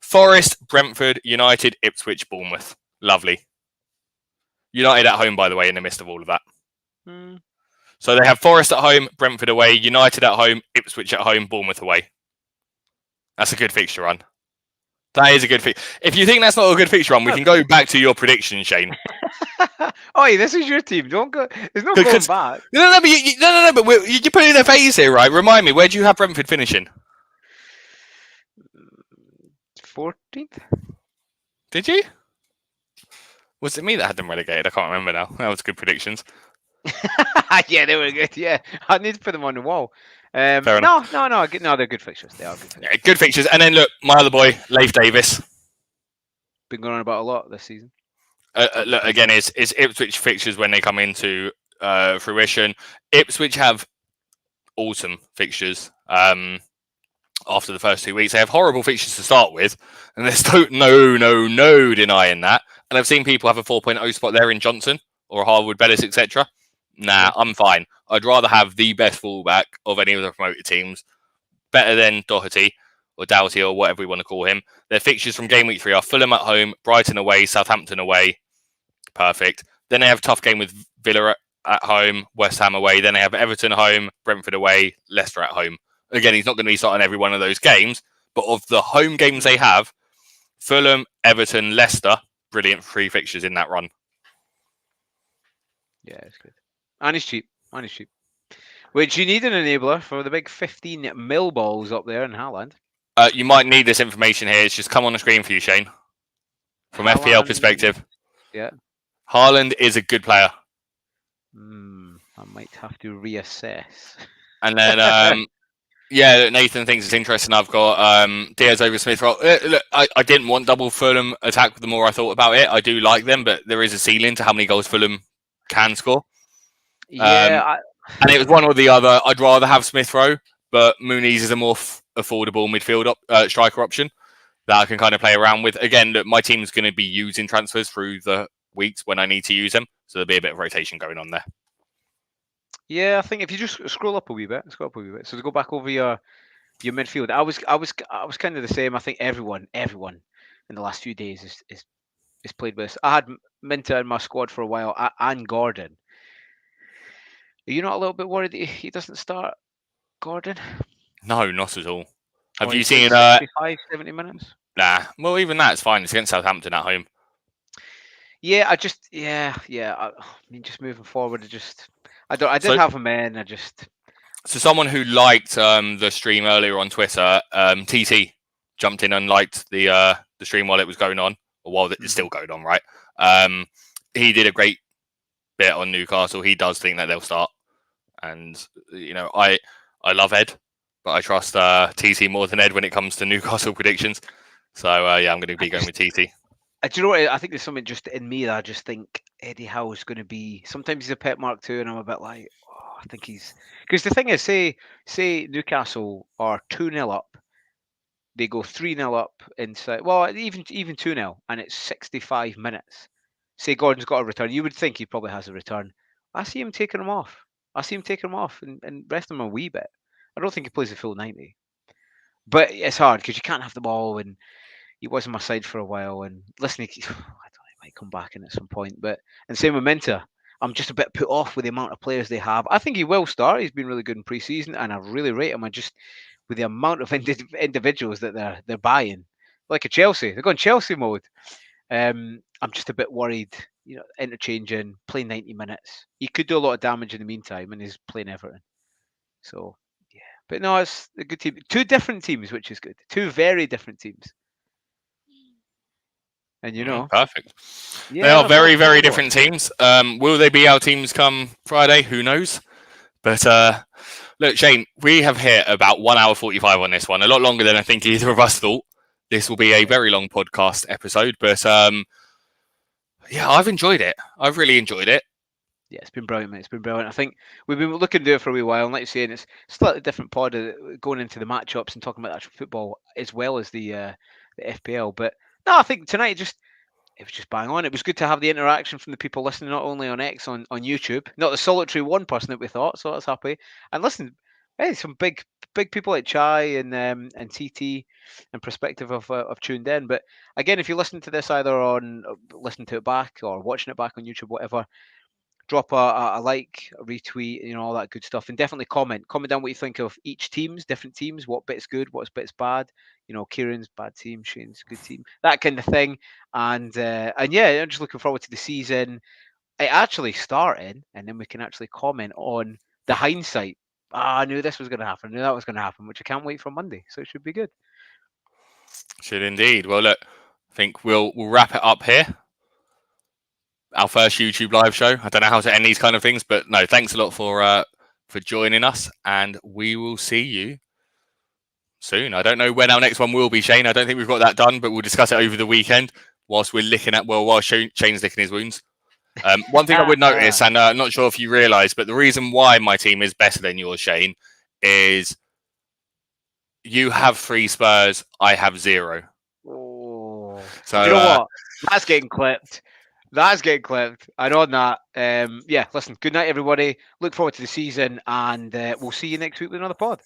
S2: Forest, Brentford, United, Ipswich, Bournemouth. Lovely. United at home, by the way, in the midst of all of that. So they have Forest at home, Brentford away, United at home, Ipswich at home, Bournemouth away. That's a good fixture run. That is a good fixture. If you think that's not a good fixture run, we can go back to your prediction, Shane.
S1: Oh, this is your team. Don't go. There's no going back.
S2: No, but you put it in their face here, right? Remind me, where do you have Brentford finishing?
S1: 14th.
S2: Did you? Was it me that had them relegated? I can't remember now. That was good predictions.
S1: Yeah, they were good. Yeah, I need to put them on the wall. No, they're good fixtures. They are good fixtures.
S2: Yeah, good fixtures. And then look, my other boy, Leif Davis.
S1: Been going on about a lot this season.
S2: Look, again, it's Ipswich fixtures when they come into fruition. Ipswich have awesome fixtures. After the first 2 weeks, they have horrible fixtures to start with, and there's no denying that. And I've seen people have a 4.0 spot there in Johnson or Harwood, Bellis, etc. Nah, I'm fine. I'd rather have the best fullback of any of the promoted teams, better than Doherty or Doughty or whatever we want to call him. Their fixtures from game week 3 are Fulham at home, Brighton away, Southampton away. Perfect. Then they have a tough game with Villa at home, West Ham away. Then they have Everton at home, Brentford away, Leicester at home. Again, he's not going to be starting every one of those games, but of the home games they have, Fulham, Everton, Leicester, brilliant free fixtures in that run.
S1: Yeah, it's good. And he's cheap. Which you need an enabler for the big 15 mil balls up there in Haaland.
S2: You might need this information here. It's just come on the screen for you, Shane. From Haaland, FPL perspective.
S1: Yeah.
S2: Haaland is a good player.
S1: I might have to reassess.
S2: And then Yeah, Nathan thinks it's interesting. I've got Diaz over Smith Rowe. Look, I didn't want double Fulham attack. The more I thought about it, I do like them, but there is a ceiling to how many goals Fulham can score.
S1: Yeah,
S2: Um, and it was one or the other. I'd rather have Smith Rowe, but Muniz is a more affordable midfield striker option that I can kind of play around with. Again, look, my team's going to be using transfers through the weeks when I need to use them, so there'll be a bit of rotation going on there.
S1: yeah. I think if you just scroll up a wee bit, So to go back over your midfield, I was kind of the same. I think everyone in the last few days is played with us. I had Minter in my squad for a while, and Gordon. Are you not a little bit worried that he doesn't start, Gordon?
S2: No, not at all. Have
S1: Or
S2: you
S1: he's played
S2: seen?
S1: 65, 70 minutes?
S2: Nah. Well, even that's fine. It's against Southampton at home.
S1: Yeah, yeah. I mean, just moving forward, I did
S2: So,
S1: have him in.
S2: so someone who liked the stream earlier on Twitter, TT, jumped in and liked the stream while it was going on, or while it's still going on, right? He did a great bit on Newcastle. He does think that they'll start, and I love Ed, but I trust TT more than Ed when it comes to Newcastle predictions. So yeah, I'm going to be going with TT.
S1: Do you know what? I think there's something just in me that I just think Eddie Howe's going to be. Sometimes he's a pet mark too, and I'm a bit like, oh, I think he's because the thing is, say Newcastle are 2-0 up, they go 3-0 up inside. Well, even 2-0, and it's 65 minutes. Say Gordon's got a return, you would think he probably has a return. I see him taking him off. And resting him a wee bit. I don't think he plays the full 90, but it's hard because you can't have them all and he was on my side for a while. And listening, I don't know, he might come back in at some point. But and same with Minter. I'm just a bit put off with the amount of players they have. I think he will start. He's been really good in pre-season, and I really rate him. I just with the amount of individuals that they're buying, like a Chelsea, they're going Chelsea mode. I'm just a bit worried. Interchanging, playing 90 minutes. He could do a lot of damage in the meantime, and he's playing Everton. So yeah, but no, it's a good team. Two different teams, which is good. Two very different teams. And
S2: Perfect. They
S1: yeah,
S2: are
S1: no,
S2: very,
S1: so
S2: very
S1: we'll go.
S2: different teams. Will they be our teams come Friday? Who knows? But look, Shane, we have hit about 1 hour 45 on this one, a lot longer than I think either of us thought. This will be a very long podcast episode, but yeah, I've enjoyed it. I've really enjoyed it.
S1: Yeah, it's been brilliant, mate. It's been brilliant. I think we've been looking to do it for a wee while, and like you're saying, it's slightly different pod going into the matchups and talking about actual football as well as the FPL. But no, I think tonight it was just bang on. It was good to have the interaction from the people listening, not only on X on YouTube, not the solitary one person that we thought. So that's happy. And listen, hey, some big people like Chai and TT and Perspective have tuned in. But again, if you listen to this either on listening to it back or watching it back on YouTube, whatever, drop a like, a retweet, all that good stuff, and definitely comment down what you think of each different teams, what bit's good, what bit's bad. Kieran's bad team, Shane's good team, that kind of thing. And yeah, I'm just looking forward to the season it actually starting, and then we can actually comment on the hindsight. I knew this was going to happen, I knew that was going to happen, which I can't wait for Monday, so it should be good.
S2: Should indeed. Well, look, I think we'll wrap it up here. Our first YouTube live show. I don't know how to end these kind of things, but no, thanks a lot for joining us, and we will see you soon. I don't know when our next one will be, Shane. I don't think we've got that done, but we'll discuss it over the weekend whilst Shane's licking his wounds. One thing I would notice, and I'm not sure if you realise, but the reason why my team is better than yours, Shane, is you have 3 Spurs, I have 0.
S1: Oh,
S2: So
S1: you know what? That's getting clipped. That's getting clipped. I know that. Yeah, listen, good night, everybody. Look forward to the season, and we'll see you next week with another pod.